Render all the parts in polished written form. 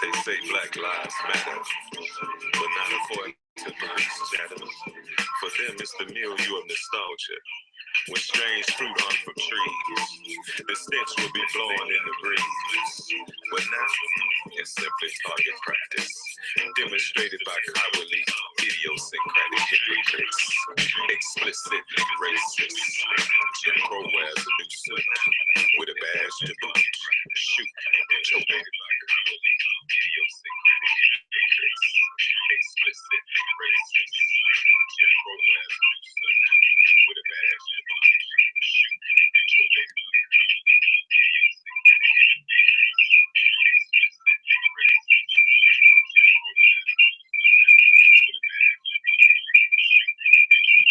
They say Black Lives Matter, but not according to police chatter. For them, it's the milieu of nostalgia. When strange fruit hung from trees, the stench will be blowing in the breeze. But now, it's simply target practice, demonstrated by cowardly, idiosyncratic hypocrites, explicitly racist. Jim Crow wears a new suit, with a badge to boot. Shoot, choking by cowardly, idiosyncratic hypocrites, explicitly racist. Jim Crow wears a new suit, with a badge to boot. Shoot, choking by cowardly, idiosyncratic hypocrites, explicitly racist. Jim Crow wears a new suit, with a badge to boot. Shoot, choking by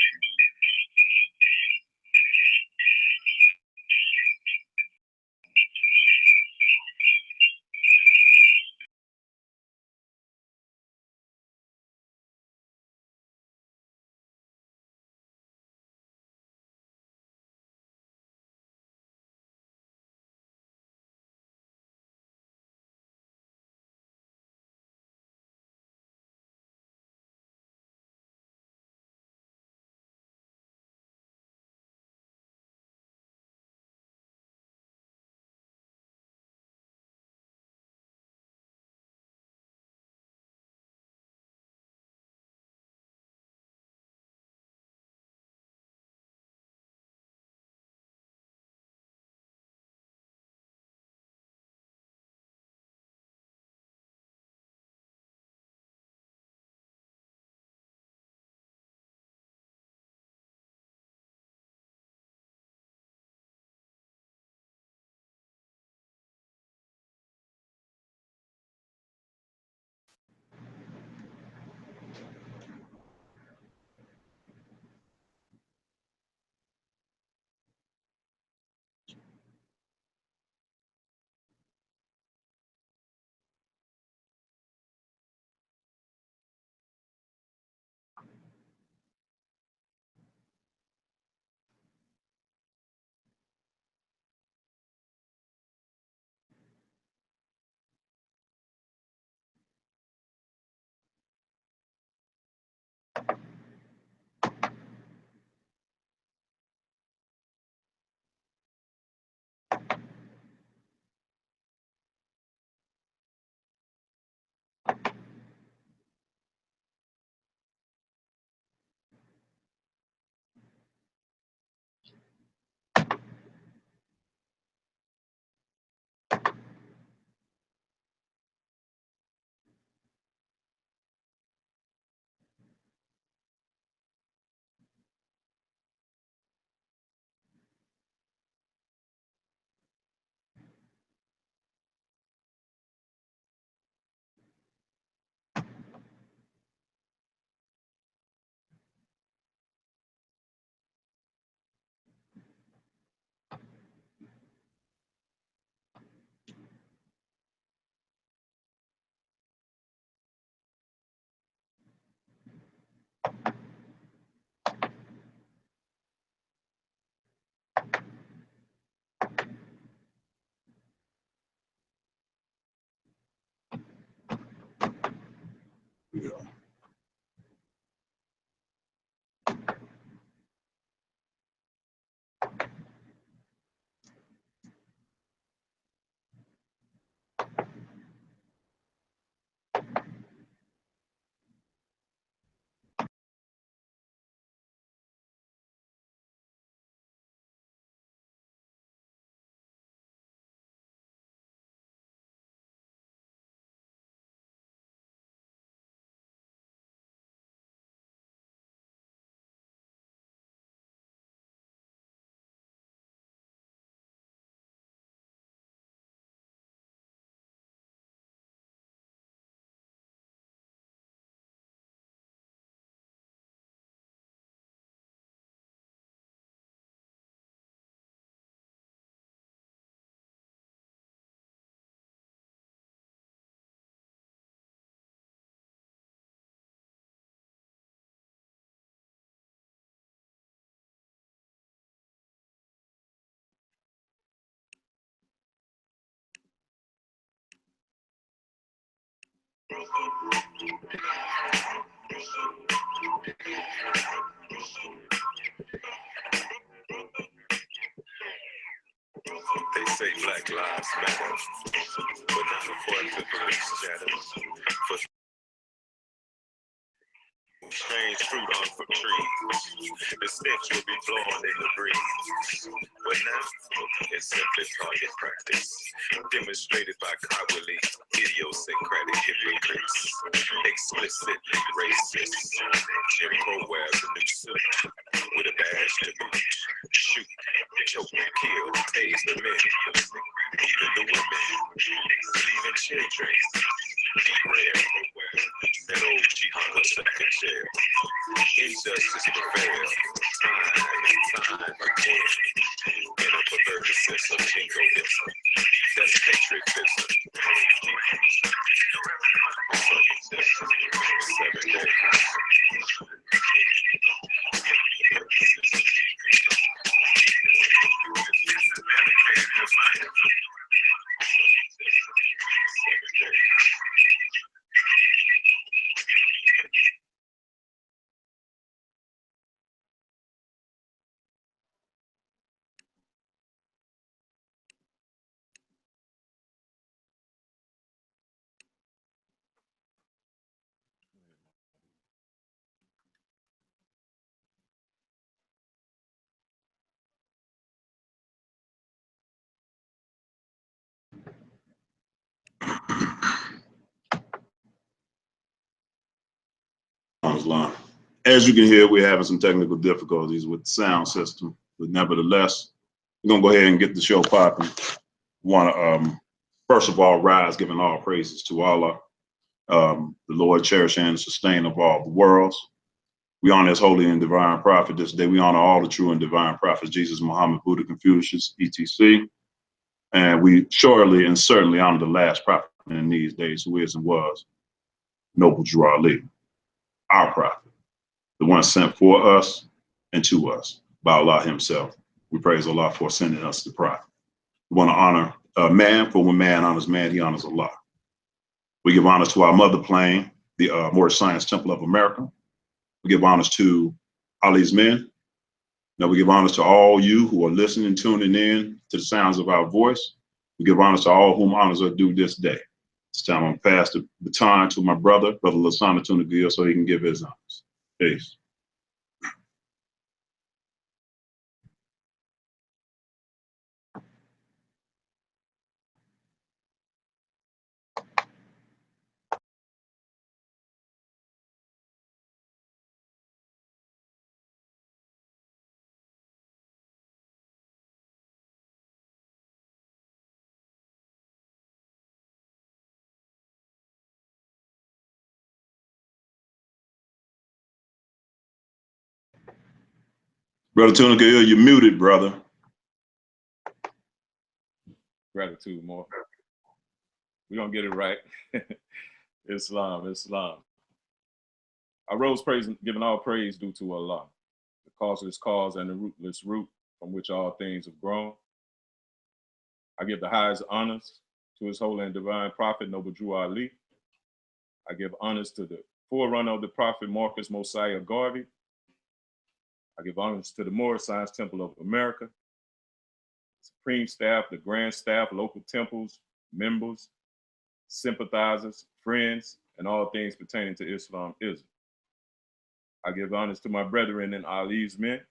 Yeah. They say Black Lives Matter, but not according to police chatter. For strange fruit on from trees, the stench will be blowing in the breeze. But now, it's simply target practice, demonstrated by cowardly, idiosyncratic hypocrites, explicitly racist. Jim Crow wears a new suit, with a badge to boot. Shoot, choke, kill, tase the men, even the women, leaving children, derail. That old she hung herself in jail. Injustice prevails, time and time again, in a perverted sense of jingoism. That's patriotism. 7 days. As you can hear, we're having some technical difficulties with the sound system, but nevertheless, we're gonna go ahead and get the show popping. Want to first of all rise, giving all praises to Allah, the Lord, cherish and sustain of all the worlds. We honor His holy and divine prophet this day. We honor all the true and divine prophets, Jesus, Muhammad, Buddha, Confucius, etc. And we surely and certainly honor the last prophet in these days, who is and was Noble Drew Ali, our prophet, the one sent for us and to us by Allah Himself. We praise Allah for sending us the prophet. We want to honor man, for when man honors man, he honors Allah. We give honors to our mother plane, the Moorish Science Temple of America. We give honors to Ali's men. Now we give honors to all you who are listening, tuning in to the sounds of our voice. We give honors to all whom honors are due this day. This time I'm pass the baton to my brother Lasana Tunagil, so he can give his honors. Peace. Brother Tunagil, you're muted, brother. Gratitude, more. We're gonna get it right. Islam. I rose praise, giving all praise due to Allah, the causeless cause and the rootless root from which all things have grown. I give the highest honors to His holy and divine prophet, Noble Drew Ali. I give honors to the forerunner of the prophet, Marcus Mosiah Garvey. I give honors to the Moorish Science Temple of America, Supreme Staff, the Grand Staff, local temples, members, sympathizers, friends, and all things pertaining to Islam. I give honors to my brethren in Ali's men,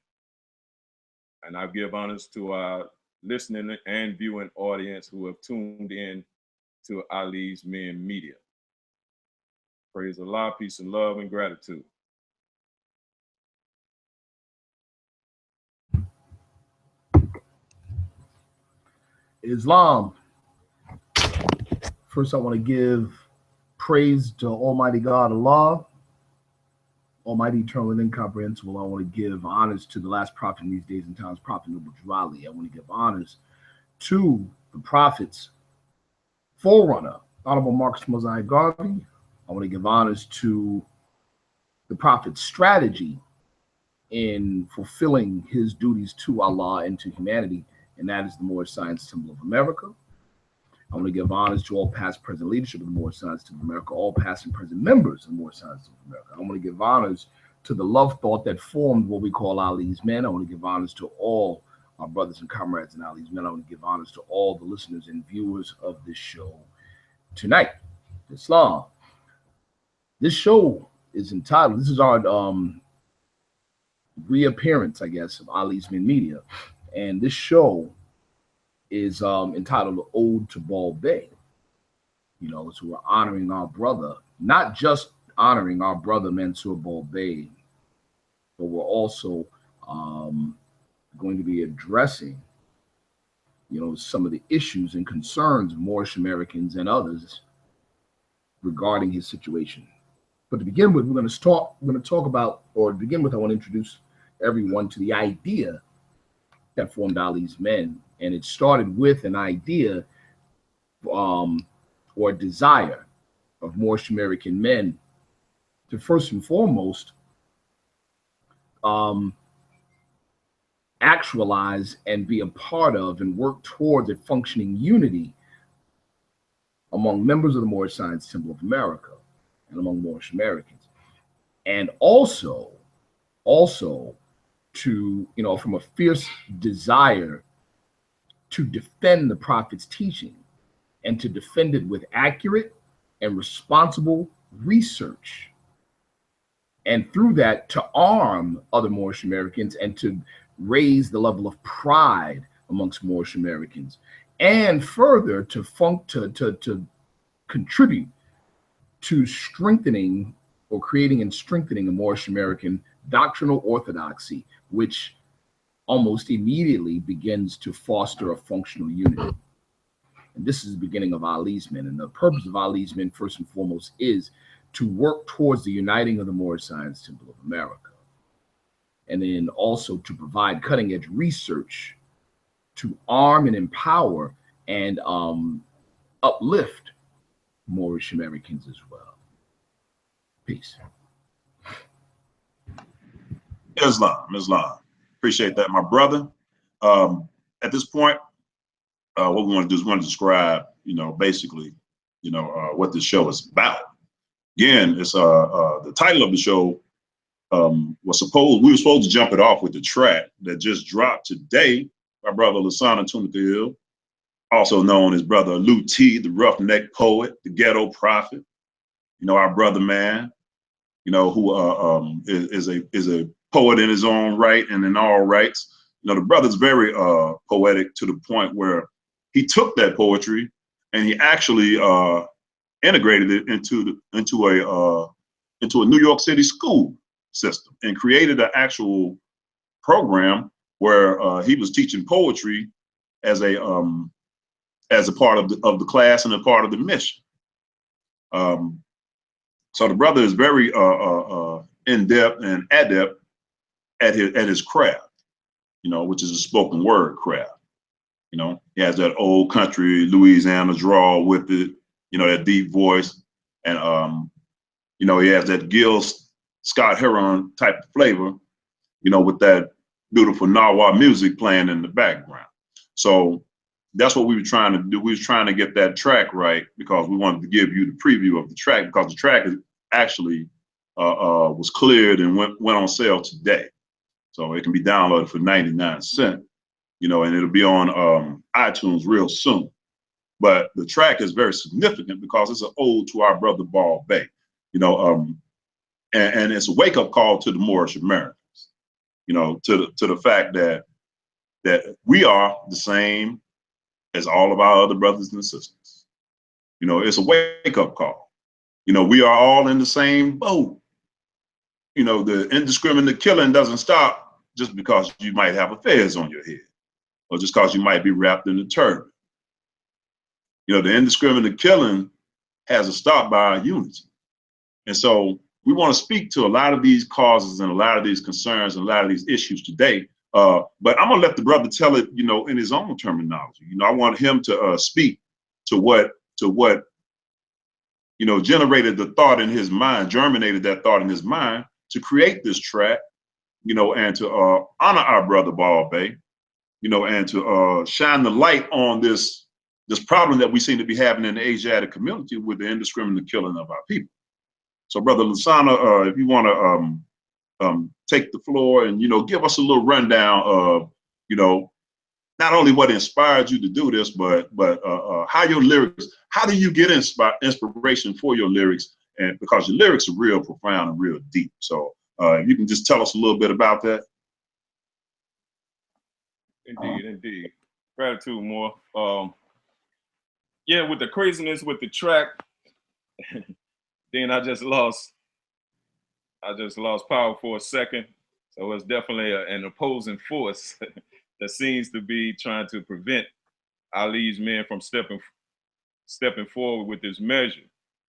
and I give honors to our listening and viewing audience who have tuned in to Ali's Men Media. Praise Allah, peace and love and gratitude. Islam. First, I want to give praise to Almighty God, Allah, Almighty, eternal, and incomprehensible. I want to give honors to the last prophet in these days and times, Prophet Noble Drew Ali. I want to give honors to the prophet's forerunner, Honorable Marcus Mosiah Garvey. I want to give honors to the prophet's strategy in fulfilling his duties to Allah and to humanity, and that is the Moorish Science Temple of America. I want to give honors to all past, present leadership of the Moorish Science Temple of America, all past and present members of the Moorish Science Temple of America. I want to give honors to the love thought that formed what we call Ali's Men. I want to give honors to all our brothers and comrades in Ali's Men. I want to give honors to all the listeners and viewers of this show tonight. Islam. This show is entitled, this is our reappearance, I guess, of Ali's Men Media. And this show is entitled Ode to BEY. You know, so we're honoring our brother, not just honoring our brother Mansour BEY, but we're also going to be addressing, you know, some of the issues and concerns of Moorish Americans and others regarding his situation. But to begin with, we're going to talk about, or to begin with, I want to introduce everyone to the idea that formed Ali's Men. And it started with an idea or desire of Moorish American men to first and foremost actualize and be a part of and work towards a functioning unity among members of the Moorish Science Temple of America and among Moorish Americans. And also to, you know, from a fierce desire to defend the Prophet's teaching and to defend it with accurate and responsible research. And through that, to arm other Moorish Americans and to raise the level of pride amongst Moorish Americans, and further to contribute to strengthening or creating and strengthening a Moorish American doctrinal orthodoxy, which almost immediately begins to foster a functional unity. And this is the beginning of Ali's Men. And the purpose of Ali's Men, first and foremost, is to work towards the uniting of the Moorish Science Temple of America. And then also to provide cutting-edge research to arm and empower and uplift Moorish Americans as well. Peace. Islam. Appreciate that, my brother. At this point, what we want to do is we want to describe, you know, basically, you know, what this show is about. Again, it's the title of the show we were supposed to jump it off with the track that just dropped today. My brother Lasana Tumathil, also known as brother Lou T, the roughneck poet, the ghetto prophet. You know, our brother man, you know, who is a poet in his own right and in all rights. You know, the brother's very poetic to the point where he took that poetry and he actually integrated it into a New York City school system and created an actual program where he was teaching poetry as a part of the class and a part of the mission. So the brother is very in depth and adept at his craft, you know, which is a spoken word craft. You know, he has that old country Louisiana drawl with it, you know, that deep voice, and you know, he has that Gil Scott Heron type of flavor, you know, with that beautiful Nawa music playing in the background. So that's what we were trying to do. We was trying to get that track right because we wanted to give you the preview of the track, because the track is actually was cleared and went on sale today. So it can be downloaded for 99 cents, you know, and it'll be on iTunes real soon. But the track is very significant because it's an ode to our brother BEY, you know, and it's a wake-up call to the Moorish Americans, you know, to the fact that we are the same as all of our other brothers and sisters. You know, it's a wake-up call. You know, we are all in the same boat. You know, the indiscriminate killing doesn't stop just because you might have a fez on your head or just because you might be wrapped in a turban. You know, the indiscriminate killing has to stop by our unity. And so we want to speak to a lot of these causes and a lot of these concerns and a lot of these issues today. But I'm gonna let the brother tell it, you know, in his own terminology. You know, I want him to speak to what, you know, generated the thought in his mind, germinated that thought in his mind to create this track, you know, and to honor our brother BEY, you know, and to shine the light on this this problem that we seem to be having in the Asiatic community with the indiscriminate killing of our people. So, Brother Lasana, if you want to take the floor and, give us a little rundown of, not only what inspired you to do this, but how your lyrics, how do you get inspiration for your lyrics? And because your lyrics are real profound and real deep. So if you can just tell us a little bit about that. Indeed, indeed. Gratitude, more. Yeah, with the craziness with the track, then I just lost power for a second. So it's definitely an opposing force that seems to be trying to prevent Ali's men from stepping forward with this measure.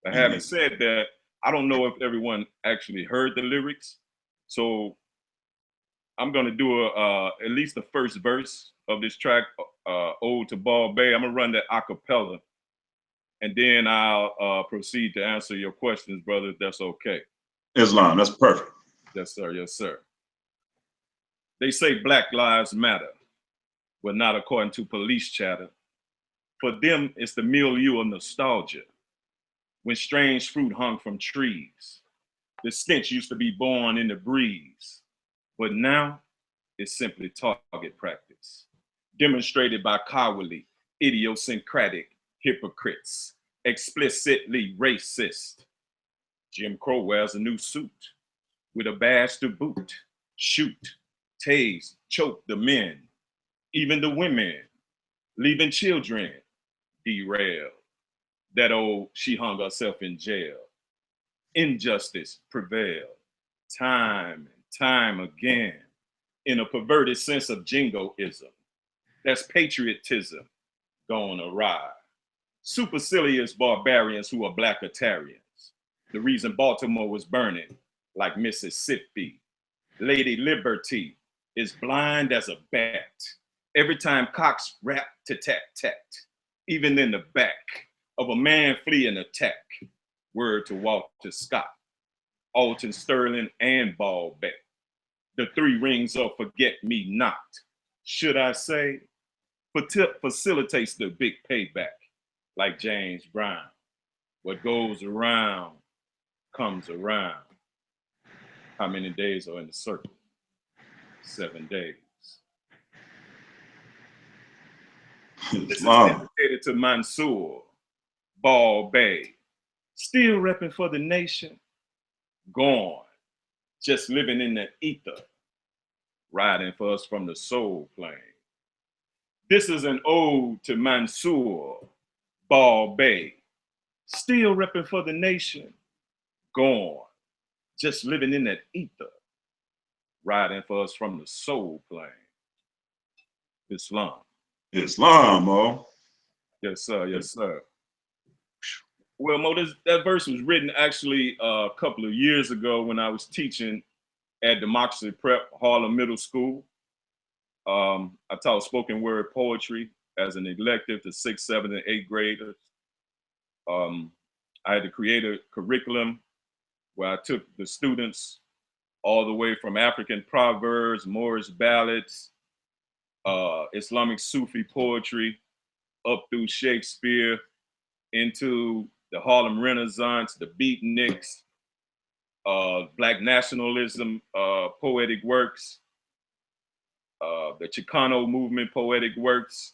But having said that, I don't know if everyone actually heard the lyrics. So I'm gonna do at least the first verse of this track, Ode to BEY. I'm gonna run that a cappella, and then I'll proceed to answer your questions, brother, if that's okay. Islam, that's perfect. Yes, sir, yes, sir. They say Black Lives Matter, but not according to police chatter. For them, it's the milieu of nostalgia, when strange fruit hung from trees. The stench used to be born in the breeze, but now it's simply target practice, demonstrated by cowardly, idiosyncratic hypocrites, explicitly racist. Jim Crow wears a new suit with a badge to boot, shoot, tase, choke the men, even the women, leaving children derailed. That old, she hung herself in jail. Injustice prevailed, time and time again, in a perverted sense of jingoism. That's patriotism gone awry. Supercilious barbarians who are Blackitarians. The reason Baltimore was burning like Mississippi. Lady Liberty is blind as a bat. Every time cocks rap to tat-tat, even in the back of a man fleeing attack. Word to Walter Scott, Alton, Sterling, and Ballbeck. The three rings of forget-me-not, should I say, facilitates the big payback, like James Brown. What goes around comes around. How many days are in the circle? 7 days. This is dedicated to Mansour, BEY, still repping for the nation, gone, just living in the ether, riding for us from the soul plane. This is an ode to Mansour, BEY, still repping for the nation, gone, just living in that ether, riding for us from the soul plane. Islam. Islam, Mo. Yes, sir. Yes, sir. Well, Mo, that verse was written actually a couple of years ago when I was teaching at Democracy Prep, Harlem Middle School. I taught spoken word poetry as an elective to 6th, 7th, and 8th graders. I had to create a curriculum where I took the students all the way from African proverbs, Moorish ballads, Islamic Sufi poetry, up through Shakespeare, into the Harlem Renaissance, the beatniks, Black nationalism poetic works, the Chicano movement poetic works,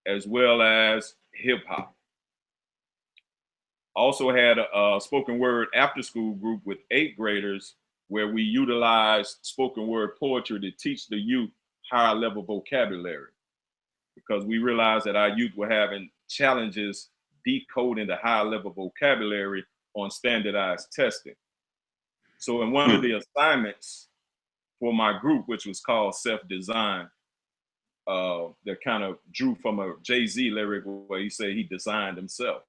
as well as hip hop. Also had a spoken word after school group with 8th graders where we utilized spoken word poetry to teach the youth higher level vocabulary, because we realized that our youth were having challenges decoding the higher level vocabulary on standardized testing. So in one of the assignments for my group, which was called Self-Design, that kind of drew from a Jay-Z lyric where he said he designed himself.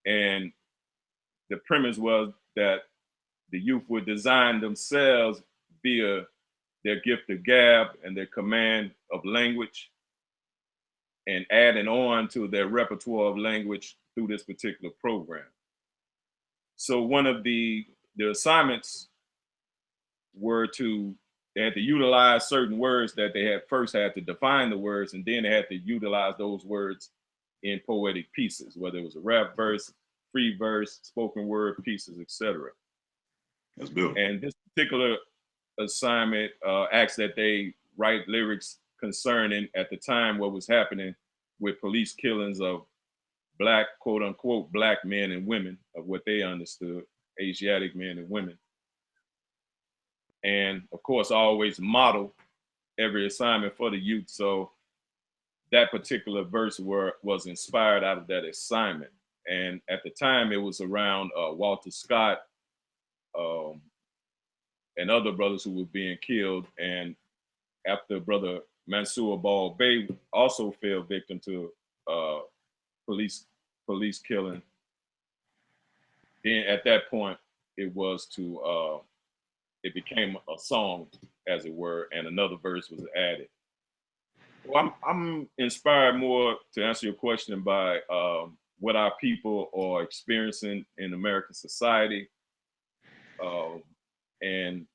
And the premise was that the youth would design themselves via their gift of gab and their command of language, and adding on to their repertoire of language through this particular program. So one of the assignments were to they had to utilize certain words that they had first had to define the words, and then they had to utilize those words in poetic pieces, whether it was a rap verse, free verse, spoken word pieces, etc. That's beautiful. And this particular assignment asks that they write lyrics concerning, at the time, what was happening with police killings of black, quote unquote, black men and women, of what they understood, Asiatic men and women. And of course, I always model every assignment for the youth. So that particular verse was inspired out of that assignment. And at the time, it was around Walter Scott and other brothers who were being killed. And after Brother Mansour Ball Bey also fell victim to police killing, then at that point, it became a song, as it were, and another verse was added. Well, I'm inspired more, to answer your question, by what our people are experiencing in American society. And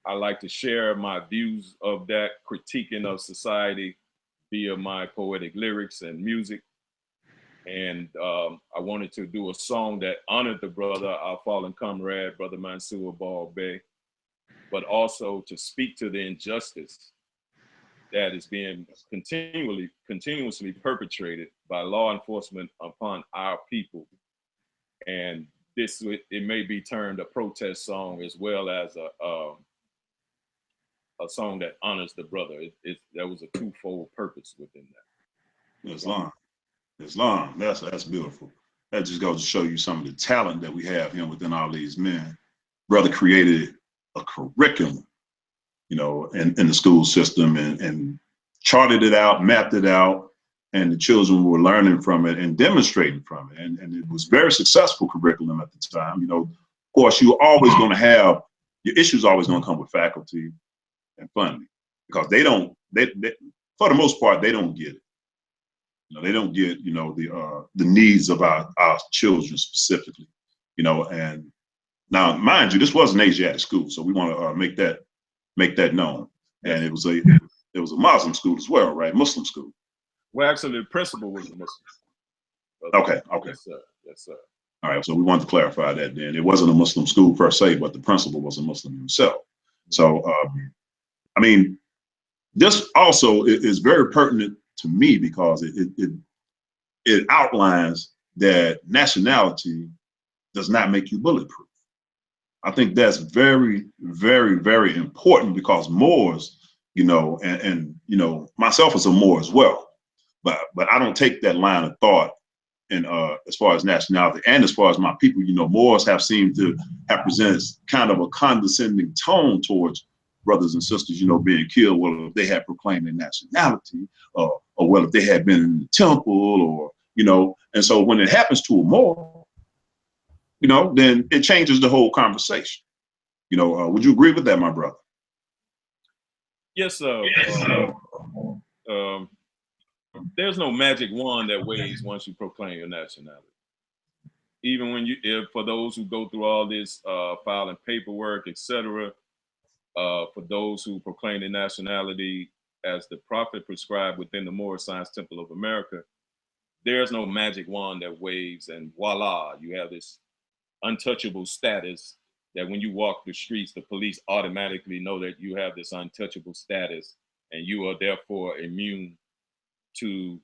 I like to share my views of that, critiquing of society via my poetic lyrics and music. And I wanted to do a song that honored the brother, our fallen comrade, Brother Mansour Ball Bey, but also to speak to the injustice that is being continuously perpetrated by law enforcement upon our people. And it may be termed a protest song, as well as a song that honors the brother. There was a twofold purpose within that. Islam. That's beautiful. That just goes to show you some of the talent that we have here within all these men. Brother created a curriculum, in the school system and charted it out, mapped it out, and the children were learning from it and demonstrating from it. And it was very successful curriculum at the time. Of course, you're always going to have, your issues always going to come with faculty and funding, because they for the most part, they don't get it. They don't get, the needs of our children specifically, and now, mind you, this was an Asiatic school, so we want to make that known. And it was a Muslim school as well, right? Muslim school. Well, actually, the principal was a Muslim. Okay. Yes, sir. Yes, sir. All right, so we wanted to clarify that then. It wasn't a Muslim school per se, but the principal was a Muslim himself. So, this also is very pertinent to me, because it outlines that nationality does not make you bulletproof. I think that's very, very, very important, because Moors, and myself as a Moor as well, but I don't take that line of thought in as far as nationality and as far as my people. Moors have seemed to have presented kind of a condescending tone towards brothers and sisters, being killed. Well, if they had proclaimed their nationality, or well, if they had been in the temple, or and so when it happens to a Moor, then it changes the whole conversation. Would you agree with that, my brother? Yes, sir. There's no magic wand that waves once you proclaim your nationality. Even for those who go through all this filing paperwork, etc., for those who proclaim their nationality as the prophet prescribed within the Moorish Science Temple of America, there's no magic wand that waves and voila, you have this untouchable status that when you walk the streets, the police automatically know that you have this untouchable status, and you are therefore immune to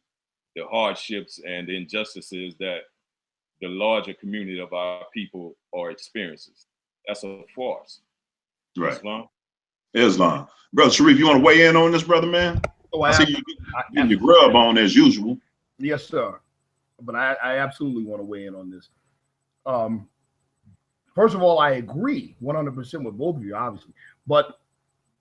the hardships and the injustices that the larger community of our people are experiencing. That's a farce. Right. Islam. Brother Sharif, you want to weigh in on this, brother, man? I see you getting your grub on as usual. Yes, sir. But I absolutely want to weigh in on this. First of all, I agree 100% with both of you, obviously. But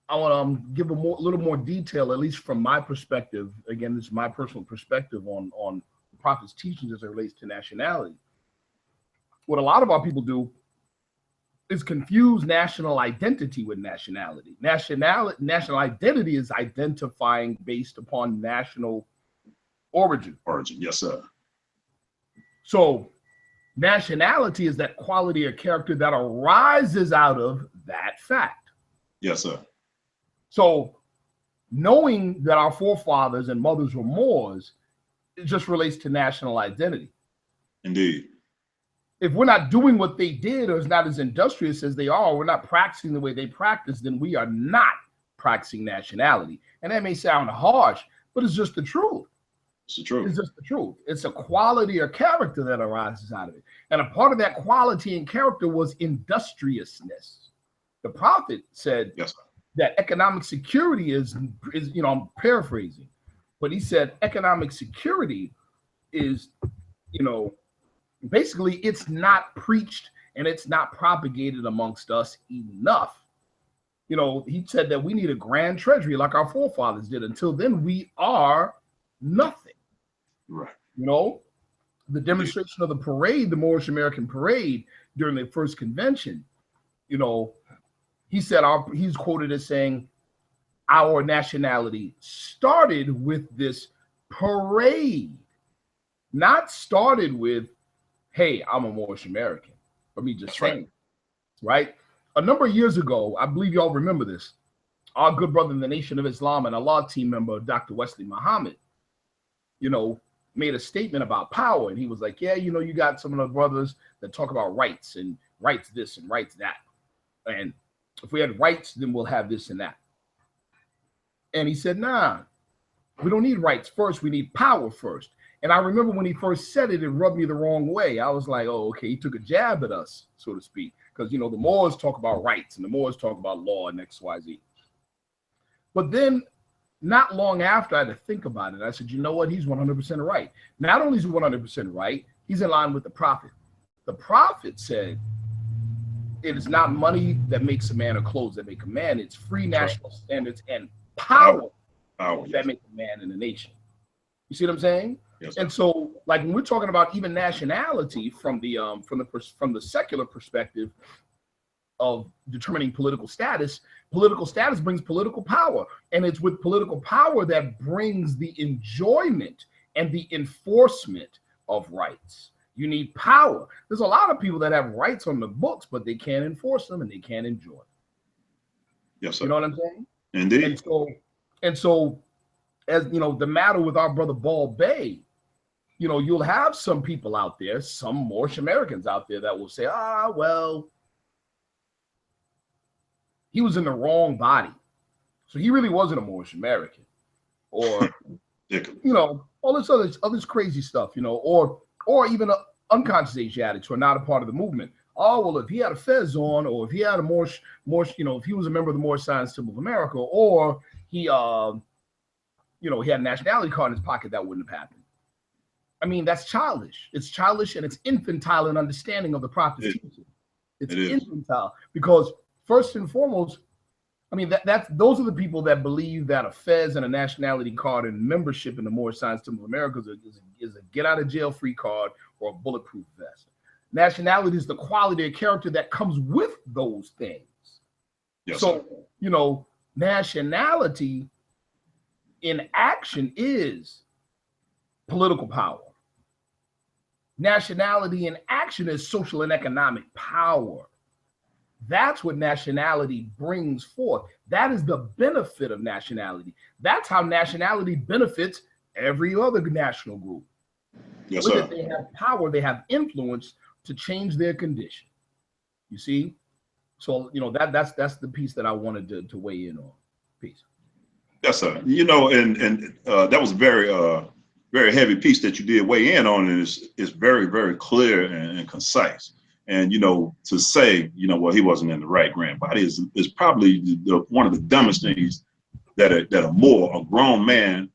I want to give a little more detail, at least from my perspective. Again, this is my personal perspective on the Prophet's teachings as it relates to nationality. What a lot of our people do is confuse national identity with nationality. National identity is identifying based upon national origin. Yes, sir. So nationality is that quality or character that arises out of that fact. Yes, sir. So knowing that our forefathers and mothers were Moors, it just relates to national identity. Indeed. If we're not doing what they did, or is not as industrious as they are, we're not practicing the way they practice, then we are not practicing nationality. And that may sound harsh, but it's just the truth. It's the truth. It's just the truth. It's a quality or character that arises out of it. And a part of that quality and character was industriousness. The prophet said Yes, sir. that economic security is, you know, I'm paraphrasing, but he said economic security is, you know, basically it's not preached and it's not propagated amongst us enough. You know, he said that we need a grand treasury like our forefathers did. Until then, we are nothing. Right. You know, the demonstration of the parade, the Moorish American parade during the first convention, you know, he said he's quoted as saying, our nationality started with this parade, not started with, hey, I'm a Moorish American, or me just saying, right? A number of years ago, I believe y'all remember this, our good brother in the Nation of Islam and Allah team member, Dr. Wesley Muhammad, you know, made a statement about power. And he was like, yeah, you know, you got some of the brothers that talk about rights and rights this and rights that. And if we had rights, then we'll have this and that. And he said, nah, we don't need rights first. We need power first. And I remember when he first said it, it rubbed me the wrong way. I was like, oh, okay, he took a jab at us, so to speak. Because, you know, the Moors talk about rights and the Moors talk about law and X, Y, Z. But then not long after, I had to think about it. I said, you know what? He's 100% right. Not only is he 100% right, he's in line with the prophet. The prophet said, it is not money that makes a man or clothes that make a man. It's free national standards and power that make a man in a nation. You see what I'm saying? Yes, and so, like when we're talking about even nationality from the secular perspective of determining political status brings political power, and it's with political power that brings the enjoyment and the enforcement of rights. You need power. There's a lot of people that have rights on the books, but they can't enforce them and they can't enjoy them. Yes, sir. You know what I'm saying? Indeed. And so, as you know, the matter with our brother BEY, you know, you'll have some people out there, some Moorish Americans out there that will say, well, he was in the wrong body. So he really wasn't a Moorish American. Or, you know, all this other crazy stuff, you know, or even unconscious Asiatics who are not a part of the movement. Oh, well, if he had a fez on, or if he had a Moorish, you know, if he was a member of the Moorish Science Temple of America, or he, you know, he had a nationality card in his pocket, that wouldn't have happened. I mean, that's childish. It's childish and it's infantile in understanding of the prophet's teaching. It's infantile because first and foremost, I mean, those are the people that believe that a fez and a nationality card and membership in the Moorish Science Temple of America is a get out of jail free card or a bulletproof vest. Nationality is the quality of character that comes with those things. Yes, so, sir. You know, nationality in action is political power. Nationality in action is social and economic power. That's what nationality brings forth. That is the benefit of nationality. That's how nationality benefits every other national group. Yes, With sir. it, they have power, they have influence to change their condition. You see? So, you know, that's the piece that I wanted to weigh in on. Peace. Yes, sir. You know, and that was a very heavy piece that you did weigh in on, and it's very, very clear and concise. And, you know, to say, you know, well, he wasn't in the right grand body is probably one of the dumbest things that a grown man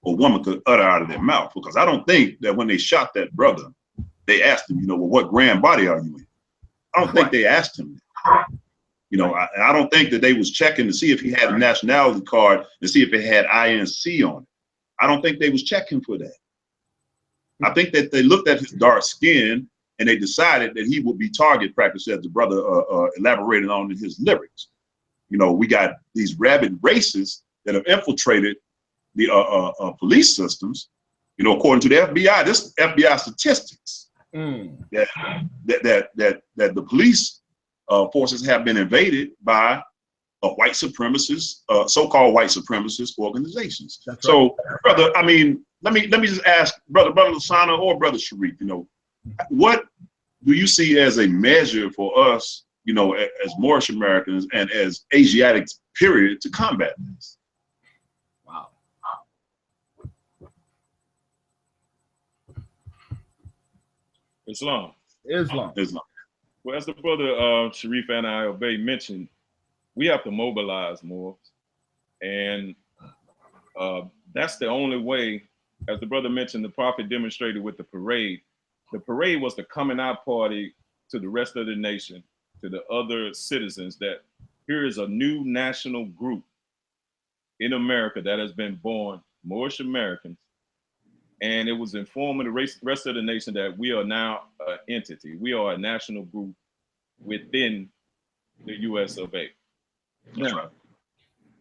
or woman could utter out of their mouth. Because I don't think that when they shot that brother, they asked him, you know, well, what grand body are you in? I don't think they asked him that. You know, I don't think that they was checking to see if he had a nationality card and see if it had INC on it. I don't think they was checking for that. I think that they looked at his dark skin and they decided that he would be target practice, as the brother elaborated on in his lyrics. You know, we got these rabid racists that have infiltrated the police systems. You know, according to the FBI, this FBI statistics that the police forces have been invaded by white supremacist, so-called white supremacist organizations. That's so, brother, I mean, let me just ask brother Lasana or brother Sharif, you know, what do you see as a measure for us, you know, as Moorish Americans and as Asiatics, period, to combat this? Wow. Islam. Islam. Well, as the brother Sharif and I Obey mentioned, we have to mobilize more. And that's the only way, as the brother mentioned, the prophet demonstrated with the parade. The parade was the coming out party to the rest of the nation, to the other citizens, that here is a new national group in America that has been born, Moorish Americans. And it was informing the rest of the nation that we are now an entity. We are a national group within the US of A. Now,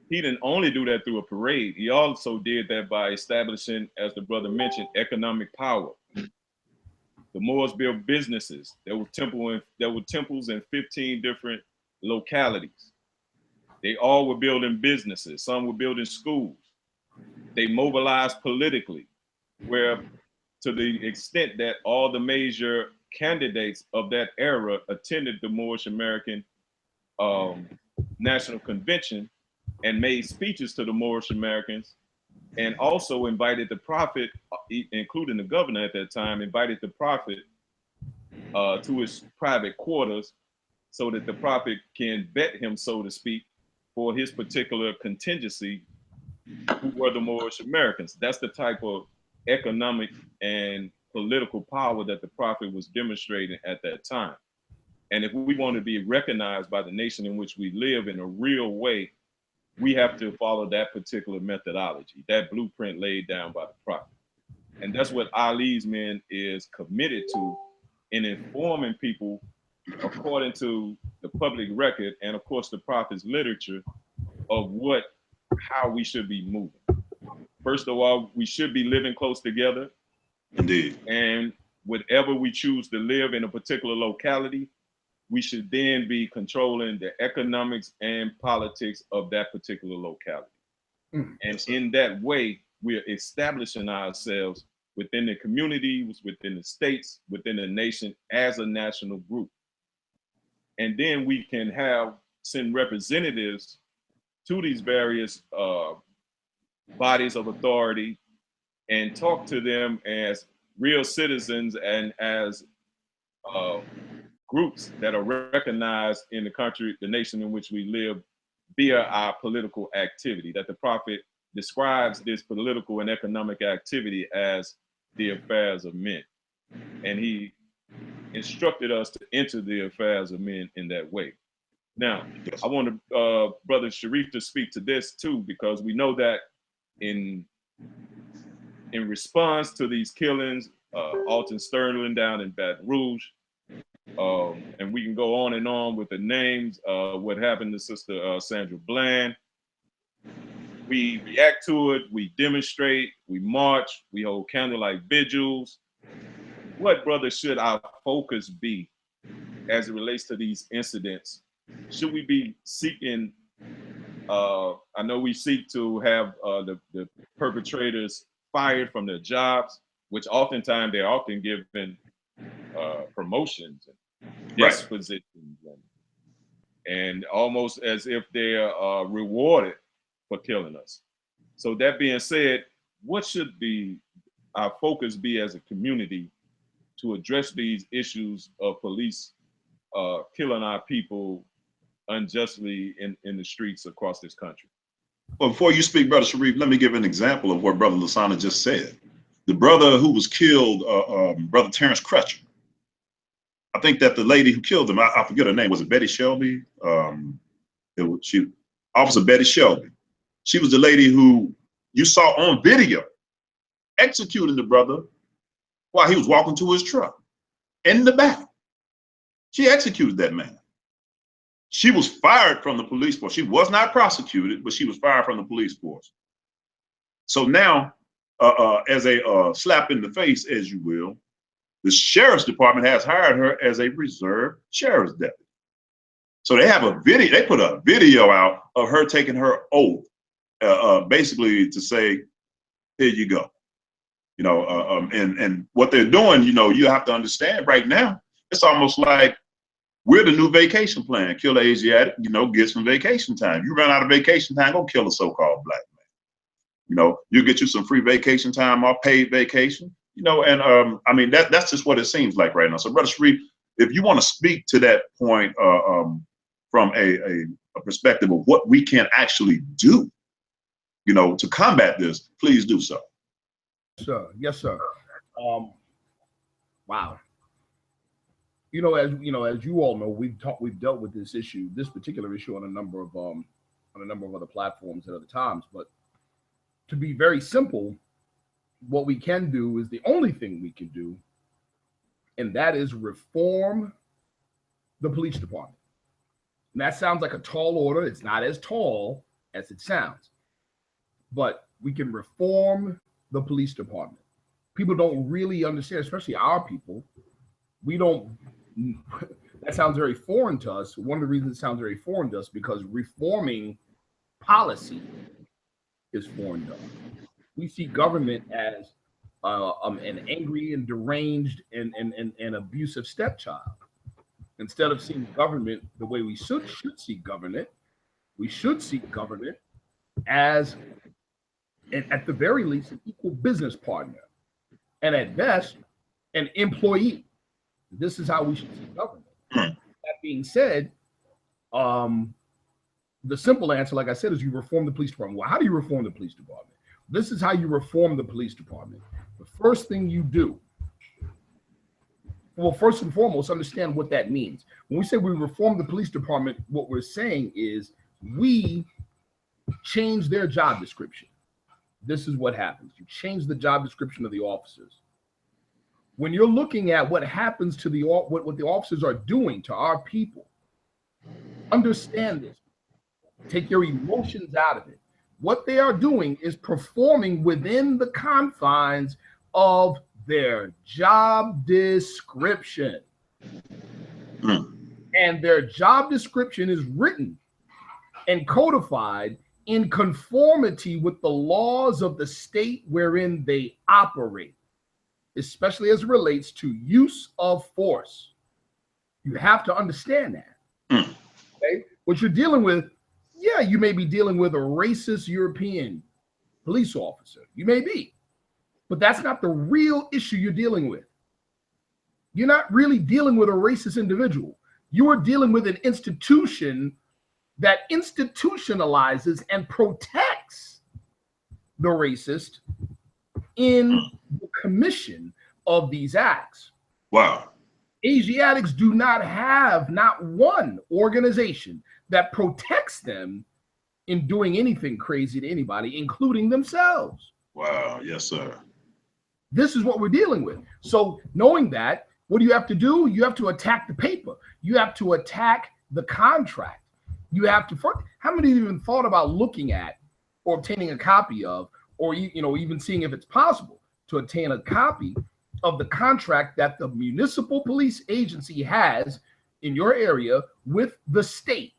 he didn't only do that through a parade. He also did that by establishing, as the brother mentioned, economic power. The Moors built businesses. There were temples in 15 different localities. They all were building businesses. Some were building schools. They mobilized politically, where to the extent that all the major candidates of that era attended the Moorish American National Convention and made speeches to the Moorish Americans, and also invited the prophet, including the governor at that time, invited the prophet to his private quarters so that the prophet can vet him, so to speak, for his particular contingency, who were the Moorish Americans. That's the type of economic and political power that the prophet was demonstrating at that time. And if we want to be recognized by the nation in which we live in a real way, we have to follow that particular methodology, that blueprint laid down by the prophet. And that's what Ali's men is committed to, in informing people according to the public record and of course the prophet's literature of how we should be moving. First of all, we should be living close together. Indeed. And whatever we choose to live in a particular locality, we should then be controlling the economics and politics of that particular locality. And in that way, we're establishing ourselves within the communities, within the states, within the nation as a national group. And then we can send representatives to these various bodies of authority and talk to them as real citizens and as groups that are recognized in the country, the nation in which we live, via our political activity. That the prophet describes this political and economic activity as the affairs of men. And he instructed us to enter the affairs of men in that way. Now, I want Brother Sharif to speak to this too, because we know that in response to these killings, Alton Sterling down in Baton Rouge, and we can go on and on with the names, what happened to Sister Sandra Bland. We react to it, we demonstrate, we march, we hold candlelight vigils. What, brother, should our focus be as it relates to these incidents? Should we be seeking, I know we seek to have the perpetrators fired from their jobs, which oftentimes they're often given promotions and desk positions, and almost as if they're rewarded for killing us. So that being said, what should our focus be as a community to address these issues of police killing our people unjustly in the streets across this country? Well, before you speak, Brother Sharif, let me give an example of what Brother Lasana just said. The brother who was killed, Brother Terrence Crutcher, I think that the lady who killed him, I forget her name, was it Betty Shelby? Officer Betty Shelby. She was the lady who you saw on video executing the brother while he was walking to his truck in the back. She executed that man. She was fired from the police force. She was not prosecuted, but she was fired from the police force. So now, as a slap in the face, as you will, the sheriff's department has hired her as a reserve sheriff's deputy. So they have a video. They put a video out of her taking her oath, basically to say, "Here you go." You know, and what they're doing. You know, you have to understand right now. It's almost like we're the new vacation plan. Kill the Asiatic. You know, get some vacation time. You run out of vacation time, go kill a so-called black man. You know, you get you some free vacation time or paid vacation. You know, and I mean that's just what it seems like right now. So, Brother Sharif, if you want to speak to that point from a perspective of what we can actually do, you know, to combat this, please do so. Sir, yes, sir. Wow. You know, as you all know, we've dealt with this particular issue on a number of other platforms at other times. But to be very simple, what we can do is the only thing we can do, and that is reform the police department. And that sounds like a tall order. It's not as tall as it sounds, but we can reform the police department. People don't really understand, especially our people. We don't. That sounds very foreign to us. One of the reasons it sounds very foreign to us because reforming policy is foreign to us. We see government as an angry and deranged and abusive stepchild. Instead of seeing government the way we should see government, we should see government as, at the very least, an equal business partner, and at best, an employee. This is how we should see government. That being said, the simple answer, like I said, is you reform the police department. Well, how do you reform the police department? This is how you reform the police department. The first thing you do, well, first and foremost, understand what that means. When we say we reform the police department, what we're saying is we change their job description. This is what happens. You change the job description of the officers. When you're looking at what happens to what the officers are doing to our people, understand this. Take your emotions out of it. What they are doing is performing within the confines of their job description. And their job description is written and codified in conformity with the laws of the state wherein they operate, especially as it relates to use of force. You have to understand that. Okay? What you're dealing with, yeah, you may be dealing with a racist European police officer. You may be. But that's not the real issue you're dealing with. You're not really dealing with a racist individual. You are dealing with an institution that institutionalizes and protects the racist in the commission of these acts. Wow. Asiatics do not have not one organization that protects them in doing anything crazy to anybody, including themselves. Wow. Yes, sir. This is what we're dealing with. So knowing that, what do you have to do? You have to attack the paper. You have to attack the contract. You have to, how many of you even thought about looking at or obtaining a copy of, or even seeing if it's possible to obtain a copy of the contract that the municipal police agency has in your area with the state?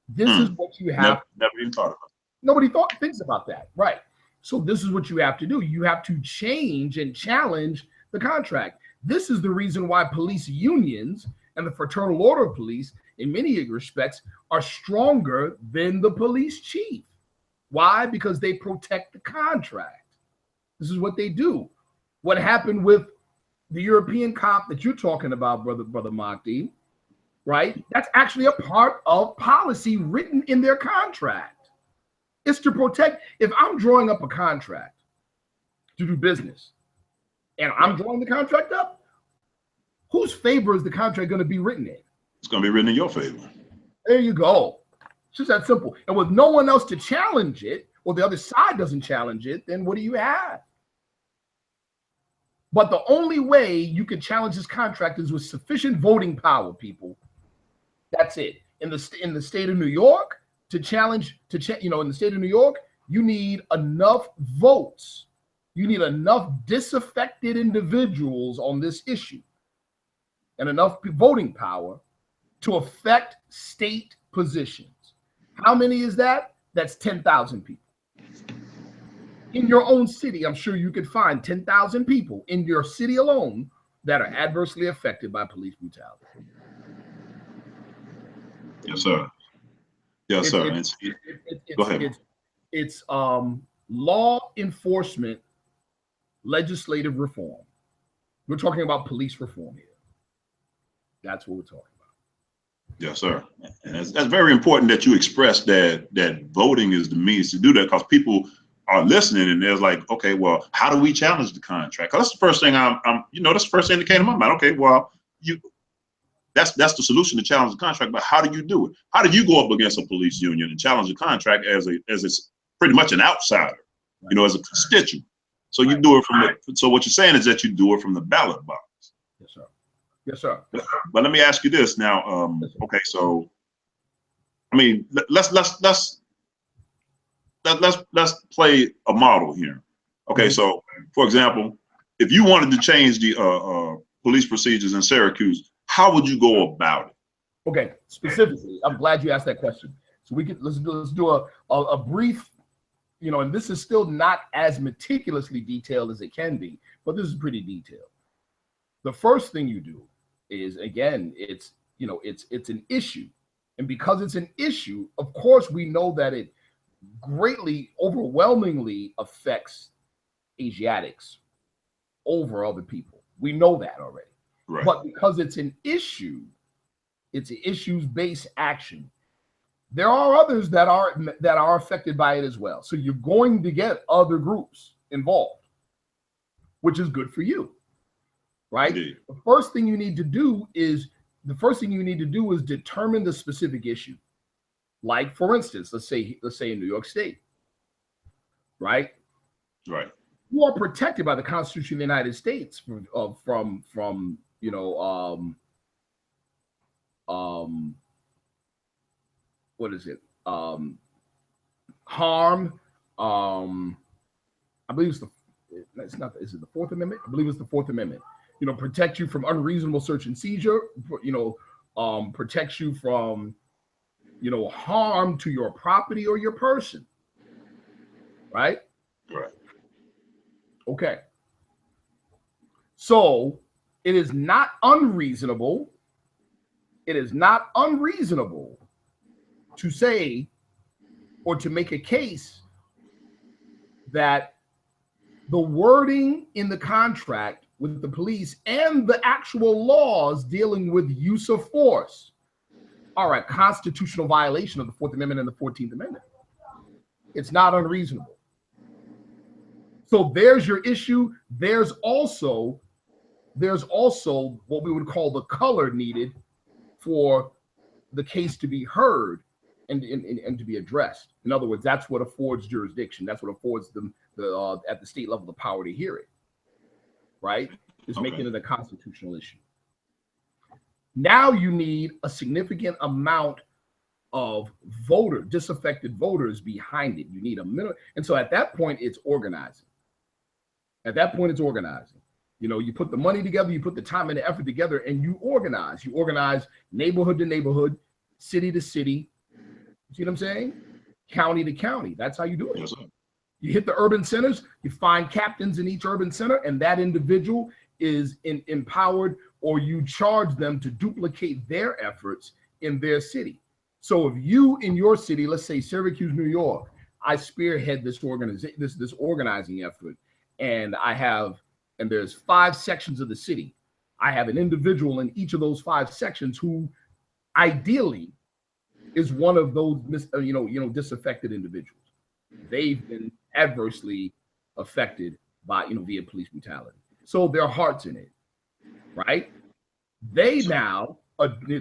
This is what you have. Never even thought about it. Nobody thinks about that, right? So this is what you have to do. You have to change and challenge the contract. This is the reason why police unions and the Fraternal Order of Police, in many respects, are stronger than the police chief. Why? Because they protect the contract. This is what they do. What happened with the European cop that you're talking about, brother Mahdi, right? That's actually a part of policy written in their contract. It's to protect. If I'm drawing up a contract to do business and I'm drawing the contract up, whose favor is the contract going to be written in? It's going to be written in your favor. There you go. It's just that simple. And with no one else to challenge it, or the other side doesn't challenge it, then what do you have? But the only way you can challenge this contract is with sufficient voting power, people. That's it. In the state of New York, in the state of New York, you need enough votes. You need enough disaffected individuals on this issue and enough voting power to affect state positions. How many is that? That's 10,000 people. In your own city, I'm sure you could find 10,000 people in your city alone that are adversely affected by police brutality. Yes, sir. Yes, sir. Go ahead. It's law enforcement, legislative reform. We're talking about police reform here. That's what we're talking about. Yes, sir. And that's very important that you express that voting is the means to do that, because people are listening and they're like, okay, well, how do we challenge the contract? 'Cause that's the first thing that's the first thing that came to my mind. Okay, well, that's the solution to challenge the contract, but how do you do it? How do you go up against a police union and challenge the contract as it's pretty much an outsider, as a constituent? So you do it so what you're saying is that you do it from the ballot box. Yes, sir. Yes, sir. But let me ask you this now. Okay, so I mean, let's play a model here. Okay, so for example, if you wanted to change the police procedures in Syracuse, how would you go about it? Okay, specifically, I'm glad you asked that question. So let's do a brief, and this is still not as meticulously detailed as it can be, but this is pretty detailed. The first thing you do is, again, it's an issue, and because it's an issue, of course, we know that it greatly, overwhelmingly affects Asiatics over other people. We know that already. Right. But because it's an issue, it's an issues-based action. There are others that are affected by it as well. So you're going to get other groups involved, which is good for you, right? Indeed. The first thing you need to do is determine the specific issue. Like, for instance, let's say in New York State, right? Right. You are protected by the Constitution of the United States from what is it? Harm. I believe it's not. Is it the Fourth Amendment? I believe it's the Fourth Amendment. Protect you from unreasonable search and seizure. Protects you from harm to your property or your person. Right. Right. Okay. So it is not unreasonable. It is not unreasonable to say or to make a case that the wording in the contract with the police and the actual laws dealing with use of force are a constitutional violation of the Fourth Amendment and the 14th Amendment. It's not unreasonable. So there's your issue. There's also what we would call the color needed for the case to be heard and to be addressed. In other words, that's what affords jurisdiction. That's what affords them at the state level the power to hear it. Right? Is making it a constitutional issue. Now you need a significant amount of disaffected voters behind it. You need a minimum, and so at that point, it's organizing. You put the money together, you put the time and the effort together, and you organize. You organize neighborhood to neighborhood, city to city. See what I'm saying? County to county. That's how you do it. Yes, You hit the urban centers, you find captains in each urban center, and that individual is empowered, or you charge them to duplicate their efforts in their city. So if you in your city, let's say Syracuse, New York, I spearhead this organizing effort, and there's 5 sections of the city. I have an individual in each of those 5 sections who ideally is one of those disaffected individuals. They've been adversely affected by via police brutality. So their heart's in it, right? They now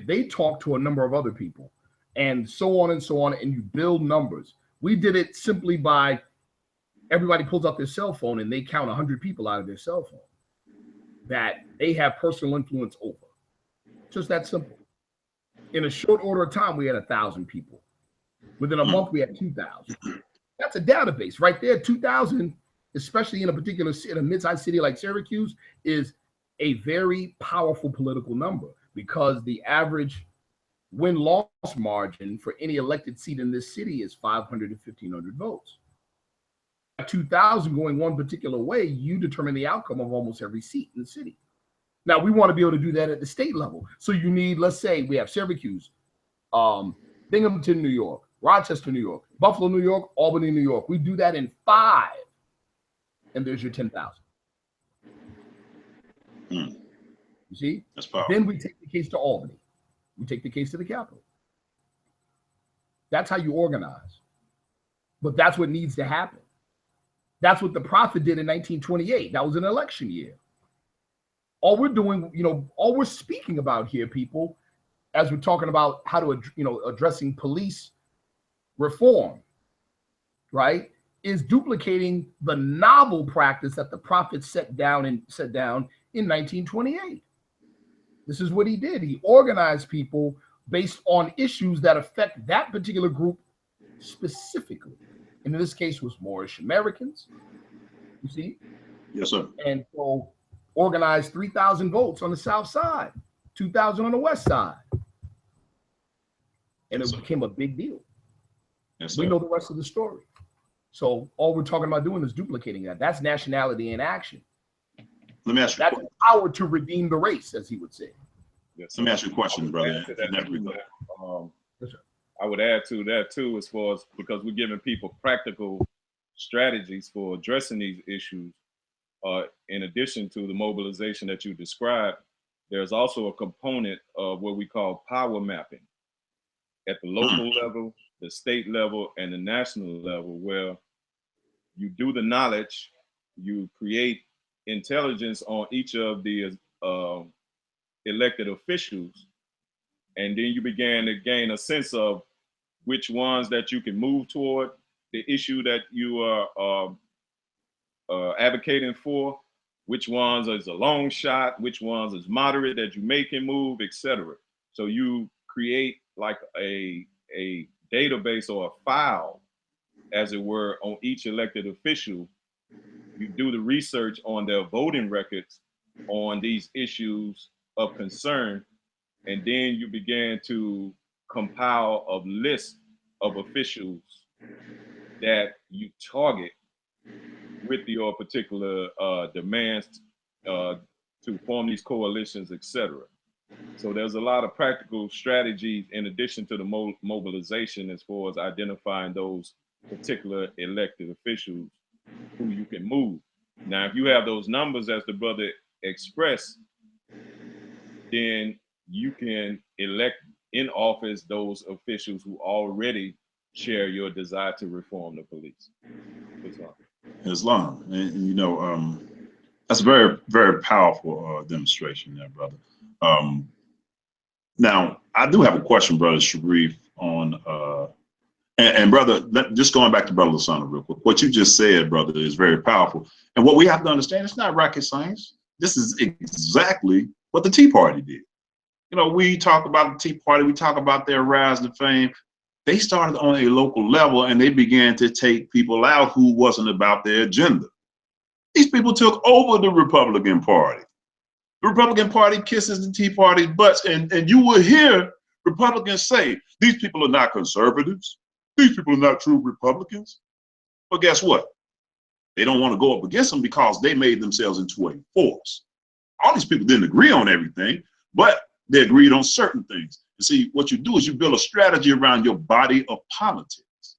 they talk to a number of other people, and so on, and you build numbers. We did it simply by everybody pulls out their cell phone and they count 100 people out of their cell phone that they have personal influence over. Just that simple. In a short order of time, we had 1,000 people. Within a month, we had 2,000. That's a database right there. 2,000, especially in a mid-sized city like Syracuse, is a very powerful political number, because the average win-loss margin for any elected seat in this city is 500 to 1,500 votes. At 2,000 going one particular way, you determine the outcome of almost every seat in the city. Now, we want to be able to do that at the state level. So you need, let's say we have Syracuse, Binghamton, New York, Rochester, New York, Buffalo, New York, Albany, New York. We do that in 5, and there's your 10,000. You see? That's powerful. Then we take the case to Albany. We take the case to the Capitol. That's how you organize. But that's what needs to happen. That's what the Prophet did in 1928. That was an election year. All we're doing, all we're speaking about here, people, as we're talking about how to, addressing police reform, right, is duplicating the novel practice that the Prophet set down in 1928. This is what he did. He organized people based on issues that affect that particular group specifically. And in this case was Moorish Americans, you see? Yes, sir. And so organized 3,000 votes on the south side, 2,000 on the west side. And it became a big deal. Yes, we sir. know the rest of the story. So all we're talking about doing is duplicating that. That's nationality in action. Let me ask you. That's the power to redeem the race, as he would say. Yes, Let me ask you a question, brother. Yes, sir. I would add to that too, as far as, because we're giving people practical strategies for addressing these issues. In addition to the mobilization that you described, there's also a component of what we call power mapping at the local level, the state level, and the national level, where you do the knowledge, you create intelligence on each of the elected officials, and then you began to gain a sense of which ones that you can move toward the issue that you are advocating for, which ones is a long shot, which ones is moderate that you may can move, etc. So you create like a database or a file, as it were, on each elected official. You do the research on their voting records on these issues of concern, and then you begin to compile a list of officials that you target with your particular demands to form these coalitions, etc. So there's a lot of practical strategies in addition to the mobilization, as far as identifying those particular elected officials who you can move. Now, if you have those numbers as the brother expressed, then you can elect in office those officials who already share your desire to reform the police. Islam. And that's a very, very powerful demonstration there, brother. Now, I do have a question, brother Sharif, on and brother, just going back to brother Lasana real quick. What you just said, brother, is very powerful. And what we have to understand, it's not rocket science. This is exactly what the Tea Party did. We talk about the Tea Party, we talk about their rise to fame. They started on a local level and they began to take people out who wasn't about their agenda. These people took over the Republican Party. The Republican Party kisses the Tea Party's butts, and you will hear Republicans say, these people are not conservatives. These people are not true Republicans. But guess what? They don't want to go up against them because they made themselves into a force. All these people didn't agree on everything, but they agreed on certain things. You see, what you do is you build a strategy around your body of politics.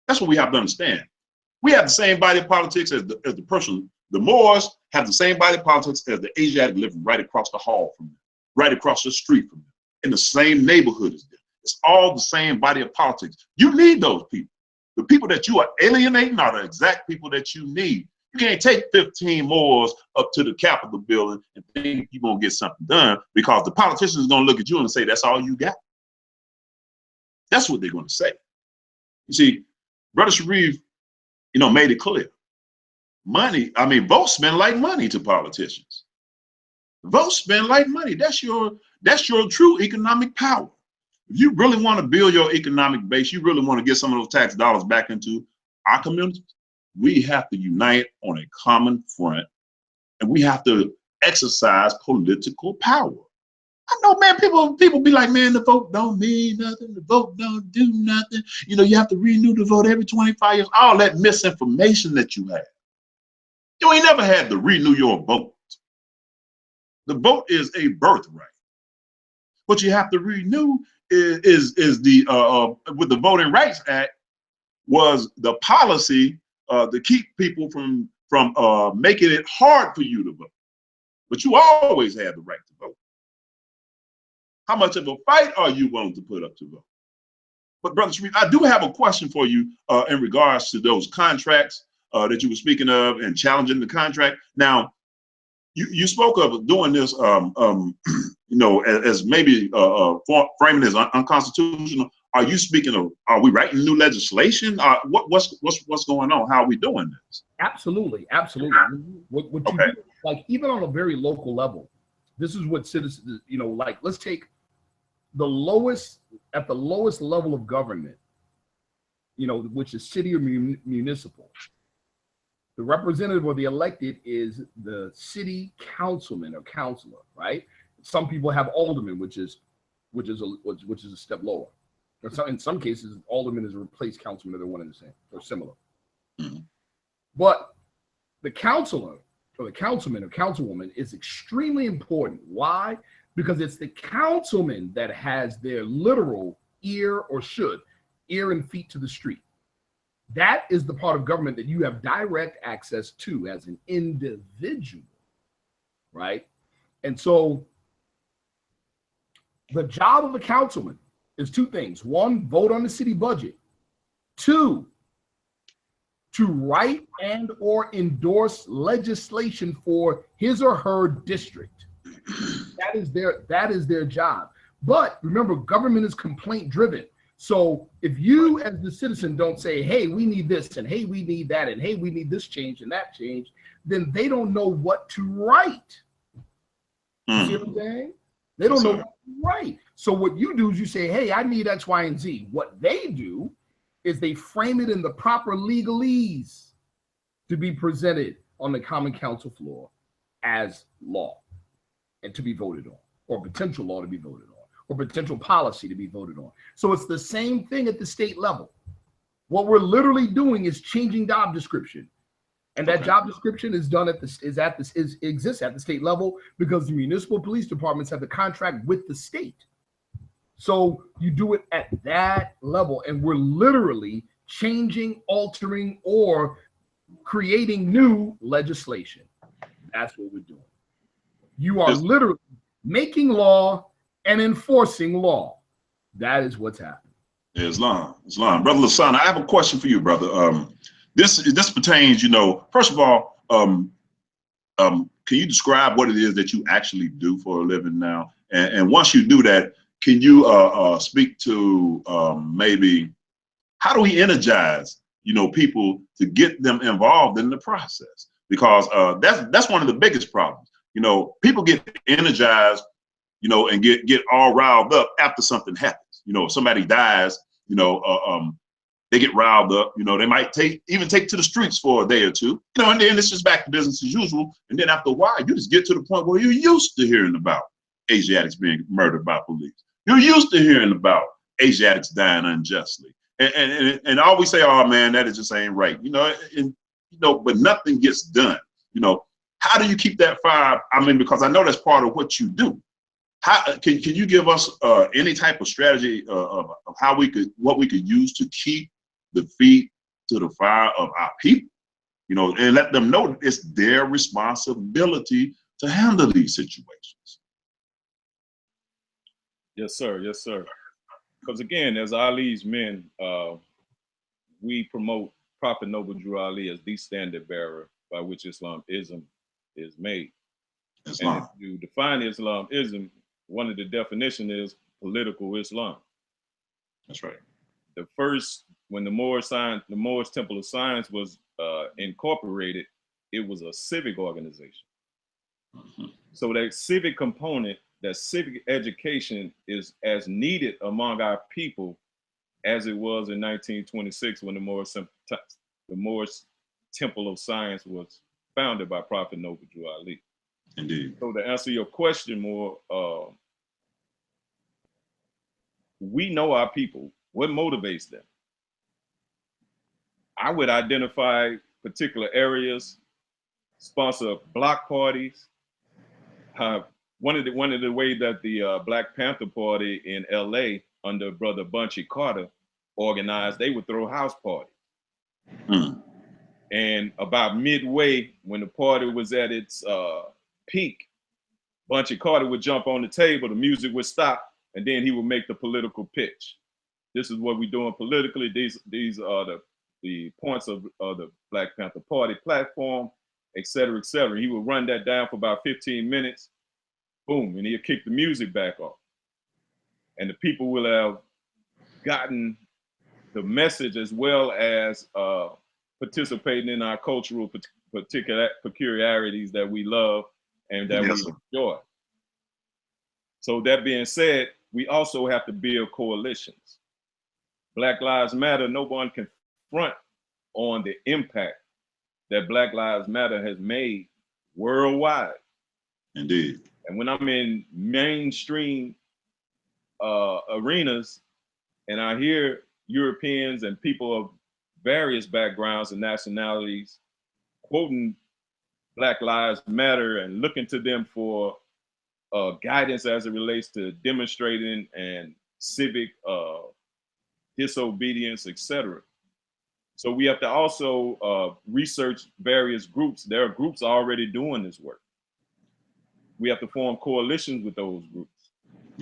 That's what we have to understand. We have the same body of politics as the person. The Moors have the same body of politics as the Asiatic living right across the hall from them, right across the street from them, in the same neighborhood as them. It's all the same body of politics. You need those people. The people that you are alienating are the exact people that you need. You can't take 15 Moors up to the Capitol building and think you're going to get something done, because the politicians are going to look at you and say, that's all you got. That's what they're going to say. You see, Brother Sharif, made it clear. Votes spend like money to politicians. Votes spend like money. That's your true economic power. If you really want to build your economic base, you really want to get some of those tax dollars back into our communities, we have to unite on a common front, and we have to exercise political power. know, man. People be like, man, the vote don't mean nothing. The vote don't do nothing. You know, you have to renew the vote every 25 years. All that misinformation that you have. You ain't never had to renew your vote. The vote is a birthright. What you have to renew is the with the Voting Rights Act was the policy to keep people from making it hard for you to vote. But you always had the right to vote. How much of a fight are you willing to put up to vote? But Brother Sharif, I do have a question for you in regards to those contracts that you were speaking of and challenging the contract. Now, you spoke of doing this, you know, as maybe framing as unconstitutional. Are you speaking of? Are we writing new legislation? What's going on? How are we doing this? Absolutely, absolutely. What you do, like even on a very local level, this is what citizens, you know, like let's take the lowest level of government, you know, which is city or municipal. The representative or the elected is the city councilman or councilor, right? Some people have alderman, which is a step lower. In some cases, alderman is a replaced councilman, or they're one and the same or similar. Mm-hmm. But the councilor or the councilman or councilwoman is extremely important. Why? Because it's the councilman that has their literal ear and feet to the street. That is the part of government that you have direct access to as an individual, right? And so the job of a councilman is two things. One, vote on the city budget. Two, to write and or endorse legislation for his or her district. That is their job. But remember, government is complaint driven. So if you as the citizen don't say, hey, we need this, and hey, we need that, and hey, we need this change and that change, then they don't know what to write. You see what I'm saying? They don't know what to write. So what you do is you say, hey, I need X, Y, and Z. What they do is they frame it in the proper legalese to be presented on the Common Council floor as law and to be voted on, or potential law to be voted on, or potential policy to be voted on. So it's the same thing at the state level. What we're literally doing is changing job description. And that job description is done exists at the state level because the municipal police departments have the contract with the state. So you do it at that level, and we're literally changing, altering, or creating new legislation. That's what we're doing. You are literally making law and enforcing law. That is what's happening. Islam. Brother Lasan, I have a question for you, brother. This pertains, you know, first of all, can you describe what it is that you actually do for a living now? And once you do that, can you speak to maybe how do we energize, you know, people to get them involved in the process? Because that's one of the biggest problems. You know, people get energized, you know, and get all riled up after something happens. You know, if somebody dies, you know, they get riled up. You know, they might even take to the streets for a day or two. You know, and then it's just back to business as usual. And then after a while, you just get to the point where you're used to hearing about Asiatics being murdered by police. You're used to hearing about Asiatics dying unjustly. And I always say, oh man, that just ain't right. You know, and you know, but nothing gets done. You know, how do you keep that fire? I mean, because I know that's part of what you do. How can you give us any type of strategy of how what we could use to keep the feet to the fire of our people, you know, and let them know that it's their responsibility to handle these situations? Yes, sir. Yes, sir. Because again, as Ali's men, we promote Prophet Noble Drew Ali as the standard bearer by which Islamism is made. Islam. And if you define Islamism, one of the definitions is political Islam. That's right. The first, when the Moorish Temple of Science was incorporated, it was a civic organization. Mm-hmm. So that civic component, that civic education is as needed among our people as it was in 1926 when the Moorish Temple of Science was founded by Prophet Noble Drew Ali. Indeed. So to answer your question more, we know our people, what motivates them. I would identify particular areas, sponsor block parties. One of the ways that the Black Panther Party in LA under Brother Bunchy Carter organized, they would throw house parties. And about midway, when the party was at its peak, Bunchy Carter would jump on the table, the music would stop, and then he would make the political pitch. This is what we're doing politically. These are the points of the Black Panther Party platform, et cetera, et cetera. He would run that down for about 15 minutes, boom, and he'd kick the music back off. And the people will have gotten the message as well as participating in our cultural peculiarities that we love and that we enjoy. So that being said, we also have to build coalitions. Black Lives Matter, no one can front on the impact that Black Lives Matter has made worldwide. Indeed. And when I'm in mainstream arenas and I hear Europeans and people of various backgrounds and nationalities quoting Black Lives Matter and looking to them for guidance as it relates to demonstrating and civic disobedience, etc. So we have to also research various groups. There are groups already doing this work. We have to form coalitions with those groups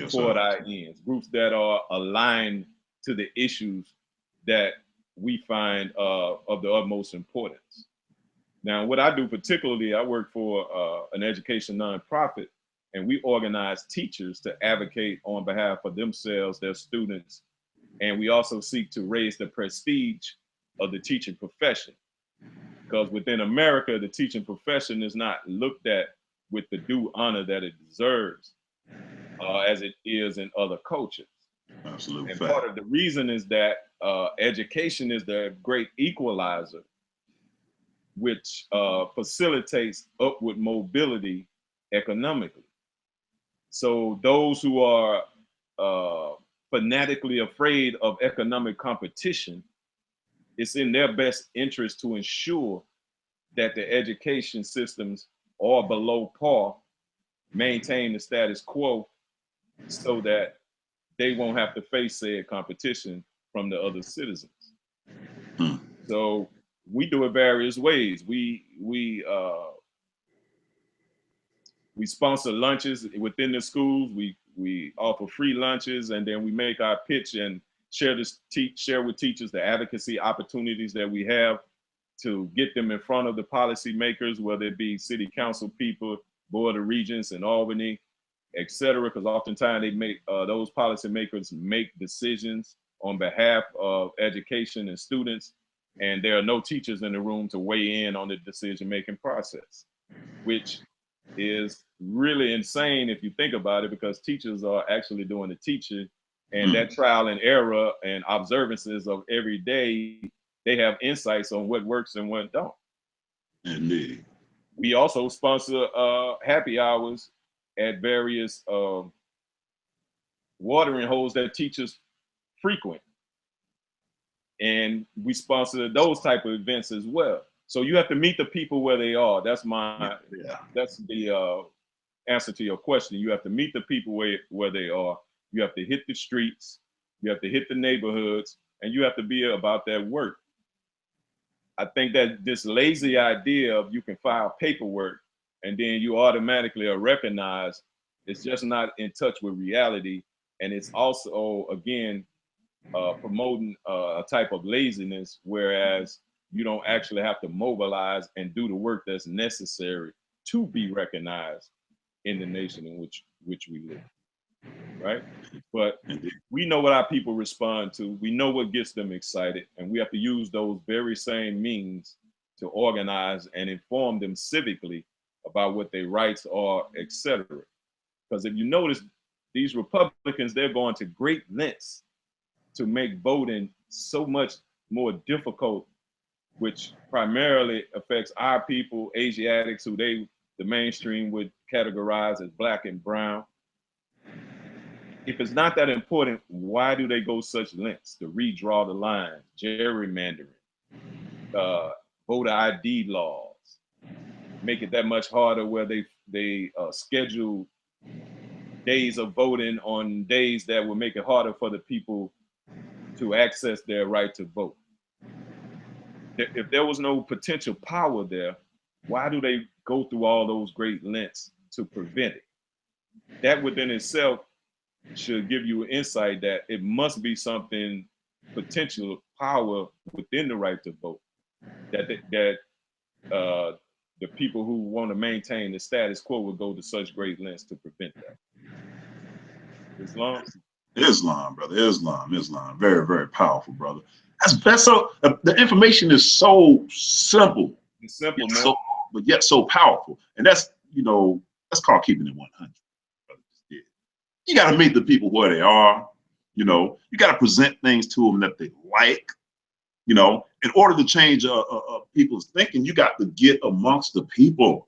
toward our ends, groups that are aligned to the issues that we find of the utmost importance. Now, what I do particularly, I work for an education nonprofit, and we organize teachers to advocate on behalf of themselves, their students, and we also seek to raise the prestige of the teaching profession. Because within America, the teaching profession is not looked at with the due honor that it deserves, as it is in other cultures. Absolutely. And part of the reason is that education is the great equalizer, which facilitates upward mobility economically. So those who are fanatically afraid of economic competition, it's in their best interest to ensure that the education systems are below par, maintain the status quo, so that they won't have to face said competition from the other citizens. So we do it various ways. We sponsor lunches within the schools. We offer free lunches, and then we make our pitch and share with teachers the advocacy opportunities that we have to get them in front of the policymakers, whether it be city council people, board of regents in Albany, et cetera, because oftentimes they make those policymakers make decisions on behalf of education and students, and there are no teachers in the room to weigh in on the decision-making process, which is really insane if you think about it, because teachers are actually doing the teaching, and that trial and error and observances of every day, they have insights on what works and what don't. Indeed. We also sponsor happy hours at various watering holes that teachers frequent. And we sponsor those type of events as well. So you have to meet the people where they are. That's that's the answer to your question. You have to meet the people where they are. You have to hit the streets. You have to hit the neighborhoods, and you have to be about that work. I think that this lazy idea of you can file paperwork and then you automatically are recognized, it's just not in touch with reality. And it's also, again, promoting a type of laziness, whereas you don't actually have to mobilize and do the work that's necessary to be recognized in the nation in which we live, right? But we know what our people respond to. We know what gets them excited, and we have to use those very same means to organize and inform them civically about what their rights are, etc. Because if you notice, these Republicans, they're going to great lengths to make voting so much more difficult, which primarily affects our people, Asiatics, who the mainstream would categorize as Black and brown. if it's not that important, why do they go such lengths to redraw the lines, gerrymandering, voter ID laws, make it that much harder where they schedule days of voting on days that will make it harder for the people to access their right to vote? If there was no potential power there, why do they go through all those great lengths to prevent it? That within itself should give you insight that it must be something, potential power within the right to vote, that the people who want to maintain the status quo would go to such great lengths to prevent that. Islam, brother, Islam, very, very powerful, brother. That's so. The information is so simple. It's simple, man. man. But yet so powerful, and that's that's called keeping it 100. You got to meet the people where they are. You got to present things to them that they like. In order to change people's thinking, you got to get amongst the people.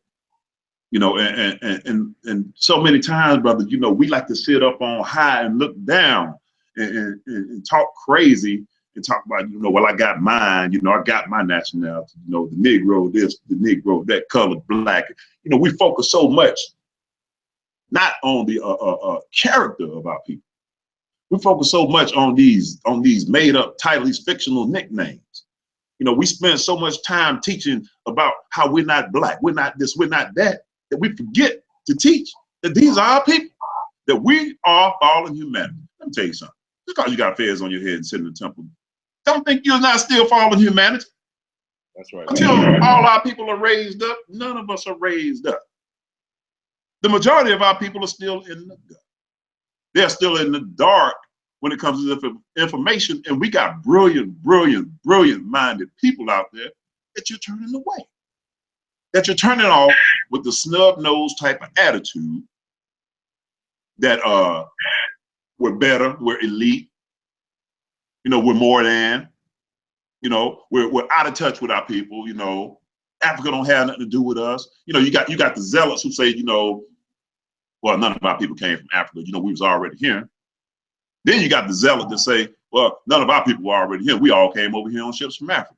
And so many times, brother, we like to sit up on high and look down and talk crazy and talk about, well, I got mine, I got my nationality, the Negro this, the Negro that, colored, black. We focus so much not on the character of our people. We focus so much on these made up titles, these fictional nicknames. We spend so much time teaching about how we're not black, we're not this, we're not that we forget to teach that these are our people, that we are fallen humanity. Let me tell you something. Just because you got fez on your head and sit in the temple, don't think you're not still fallen humanity. That's right. Until all our people are raised up, none of us are raised up. The majority of our people are still in the dark. They're still in the dark when it comes to information, and we got brilliant minded people out there that you're turning away, that you're turning off with the snub-nosed type of attitude that we're better, we're elite, we're more than, we're out of touch with our people, Africa don't have nothing to do with us. You got the zealots who say, well, none of our people came from Africa, we was already here. Then you got the zealot that say, well, none of our people were already here. We all came over here on ships from Africa.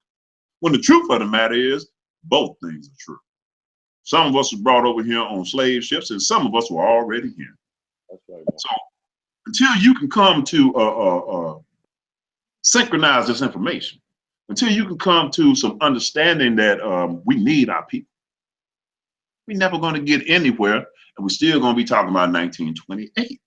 When the truth of the matter is, both things are true. Some of us were brought over here on slave ships, and some of us were already here. That's right. So until you can come to synchronize this information, until you can come to some understanding that we need our people, we're never going to get anywhere, and we're still going to be talking about 1928.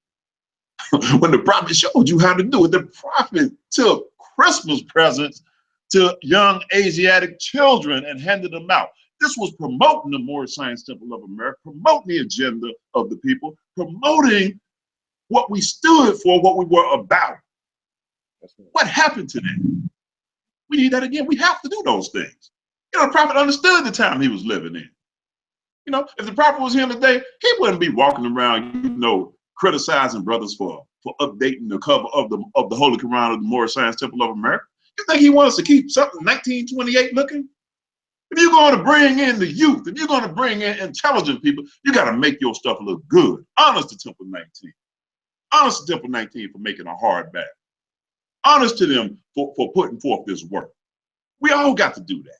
When the prophet showed you how to do it, the prophet took Christmas presents to young Asiatic children and handed them out. This was promoting the Moorish Science Temple of America, promoting the agenda of the people, promoting what we stood for, what we were about. What happened to that? We need that again. We have to do those things. The prophet understood the time he was living in. If the prophet was here today, he wouldn't be walking around, criticizing brothers for updating the cover of the Holy Quran of the Moorish Science Temple of America. You think he wants us to keep something 1928 looking? If you're going to bring in the youth, if you're going to bring in intelligent people, you got to make your stuff look good. Honest to Temple 19. Honest to Temple 19 for making a hard back. Honest to them for putting forth this work. We all got to do that.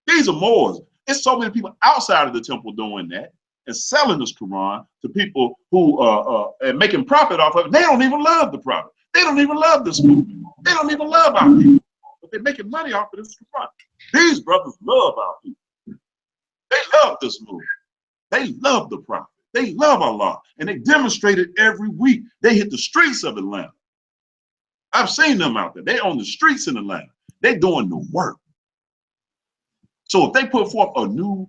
These are Moors. There's so many people outside of the temple doing that and selling this Quran to people who are making profit off of it. They don't even love the prophet. They don't even love this movement. They don't even love our people. But they're making money off of this Quran. These brothers love our people. They love this movement. They love the prophet. They love Allah. And they demonstrate it every week. They hit the streets of Atlanta. I've seen them out there. They're on the streets in Atlanta. They're doing the work. So if they put forth a new,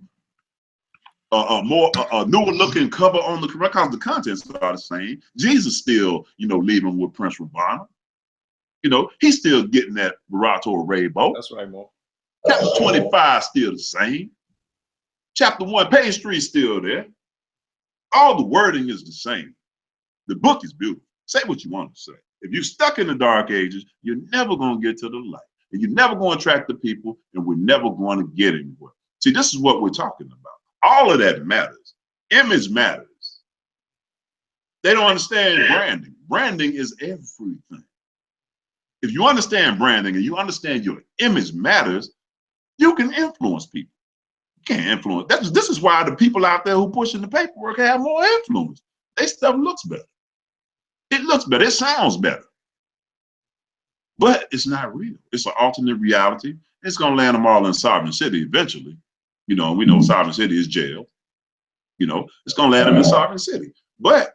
newer looking cover on the Quran, because the contents are the same. Jesus still, leaving with Prince Ravana. He's still getting that Barato rainbow. That's right, Mo. Chapter 25 still the same. Chapter 1, page 3 still there. All the wording is the same. The book is beautiful. Say what you want to say. If you're stuck in the dark ages, you're never going to get to the light. And you're never going to attract the people, and we're never going to get anywhere. See, this is what we're talking about. All of that matters. Image matters. They don't understand branding. Branding is everything. If you understand branding and you understand your image matters, you can influence people. You can't influence. This is why the people out there who pushing the paperwork have more influence. Their stuff looks better. It looks better. It sounds better. But it's not real. It's an alternate reality. It's going to land them all in Sovereign City eventually. You know, we know Sovereign City is jail. You know, it's going to land them in Sovereign City. But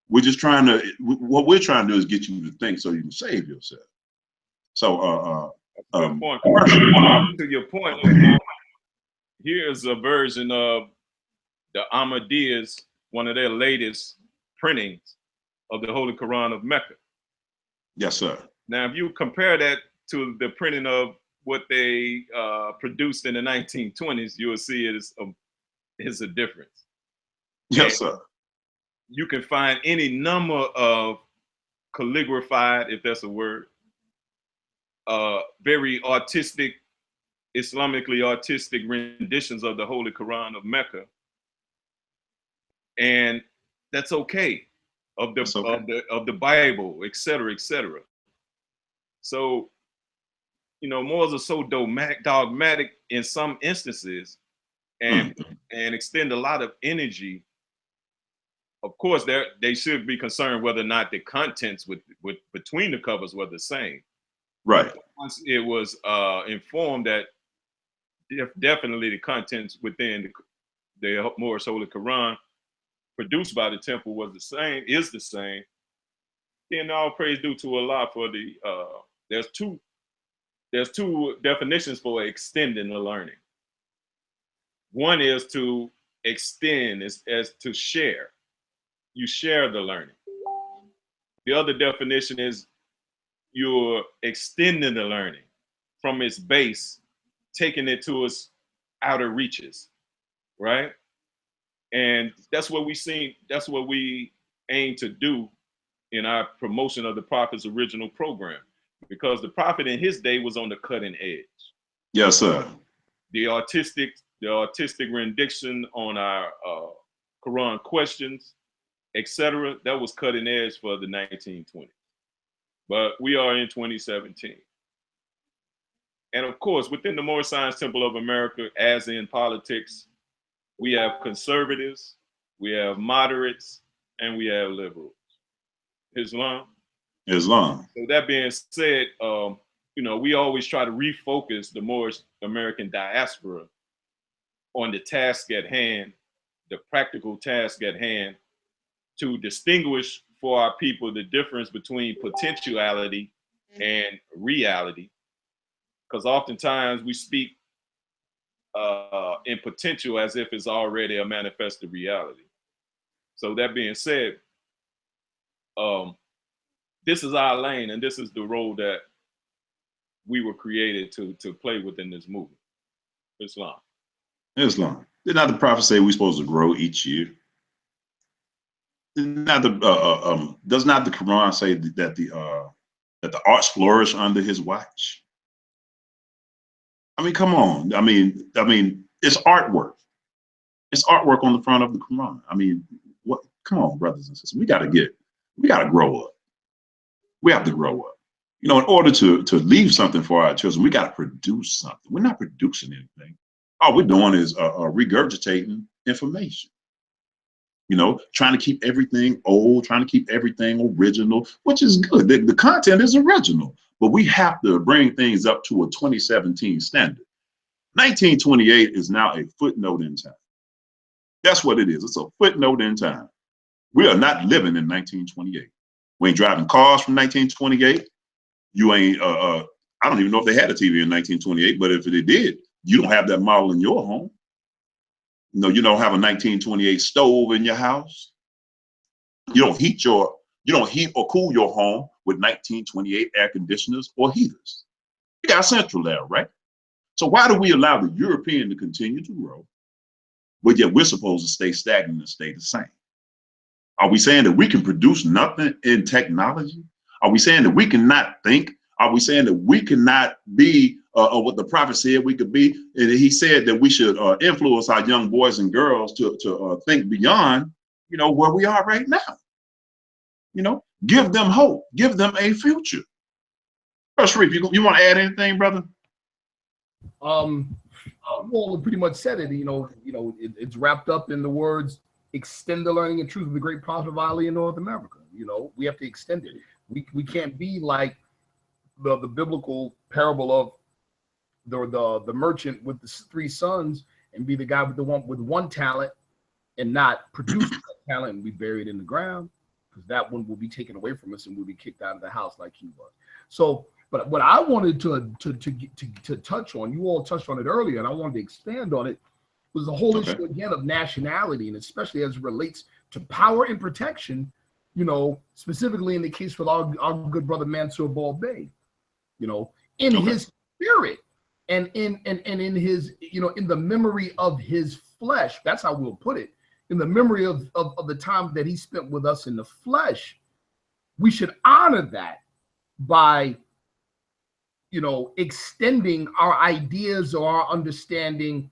we're just trying to, what we're trying to do is get you to think so you can save yourself. So, good point. To your point, here's a version of the Ahmadiyya's, one of their latest printings of the Holy Quran of Mecca. Yes, sir. Now, if you compare that to the printing of what they produced in the 1920s, you will see it is a difference. Yes, sir. You can find any number of calligraphied, if that's a word, very artistic, Islamically artistic renditions of the Holy Quran of Mecca, and that's okay. Of the Bible, et cetera, et cetera. So, you know, Moors are so dogmatic in some instances, and extend a lot of energy. Of course, they should be concerned whether or not the contents with between the covers were the same. Right. Once it was informed that definitely the contents within the Moorish Holy Quran produced by the temple is the same, then all praise due to Allah for the there's two definitions for extending the learning. One is to extend, as to share. You share the learning. The other definition is you're extending the learning from its base, taking it to its outer reaches, right? And that's what we aim to do in our promotion of the Prophet's original program, because the Prophet in his day was on the cutting edge. Yes, sir. The artistic rendition on our Quran questions, etc., that was cutting edge for the 1920s. But we are in 2017. And of course, within the Moorish Science Temple of America, as in politics, we have conservatives, we have moderates, and we have liberals. Islam. Islam. So that being said, you know, we always try to refocus the Moorish American diaspora on the task at hand, the practical task at hand, to distinguish for our people the difference between potentiality and reality. Because oftentimes we speak in potential as if it's already a manifested reality. So that being said, this is our lane, and this is the role that we were created to play within this movement. Islam. Islam. Did not the prophet say we're supposed to grow each year? Does not the Quran say that the arts flourish under his watch? I mean, come on. I mean, it's artwork. It's artwork on the front of the Quran. I mean, what? Come on, brothers and sisters. We got to grow up. We have to grow up. You know, in order to leave something for our children, we got to produce something. We're not producing anything. All we're doing is regurgitating information. You know, trying to keep everything old, trying to keep everything original, which is good. The content is original, but we have to bring things up to a 2017 standard. 1928 is now a footnote in time. That's what it is. It's a footnote in time. We are not living in 1928. We ain't driving cars from 1928. You ain't, I don't even know if they had a TV in 1928, but if they did, you don't have that model in your home. You know, you don't have a 1928 stove in your house. You don't heat or cool your home with 1928 air conditioners or heaters. You got central there, right? So why do we allow the European to continue to grow, but yet we're supposed to stay stagnant and stay the same? Are we saying that we can produce nothing in technology? Are we saying that we cannot think? Are we saying that we cannot be what the prophet said we could be? And he said that we should influence our young boys and girls to think beyond, you know, where we are right now. You know, give them hope, give them a future. Sharif, you want to add anything, brother? Well, pretty much said it. It's wrapped up in the words "extend the learning and truth of the great prophet of Ali in North America." We have to extend it. We can't be like the biblical parable of the merchant with the 3 sons and be the guy with one talent and not produce that talent and be buried in the ground, because that one will be taken away from us and we'll be kicked out of the house like he was. So, but what I wanted to touch on, you all touched on it earlier, and I wanted to expand on it, was the whole issue again of nationality, and especially as it relates to power and protection. Specifically in the case with our good brother Mansour Bey. In his spirit and in his, in the memory of his flesh. That's how we'll put it. In the memory of the time that he spent with us in the flesh, we should honor that by, extending our ideas or our understanding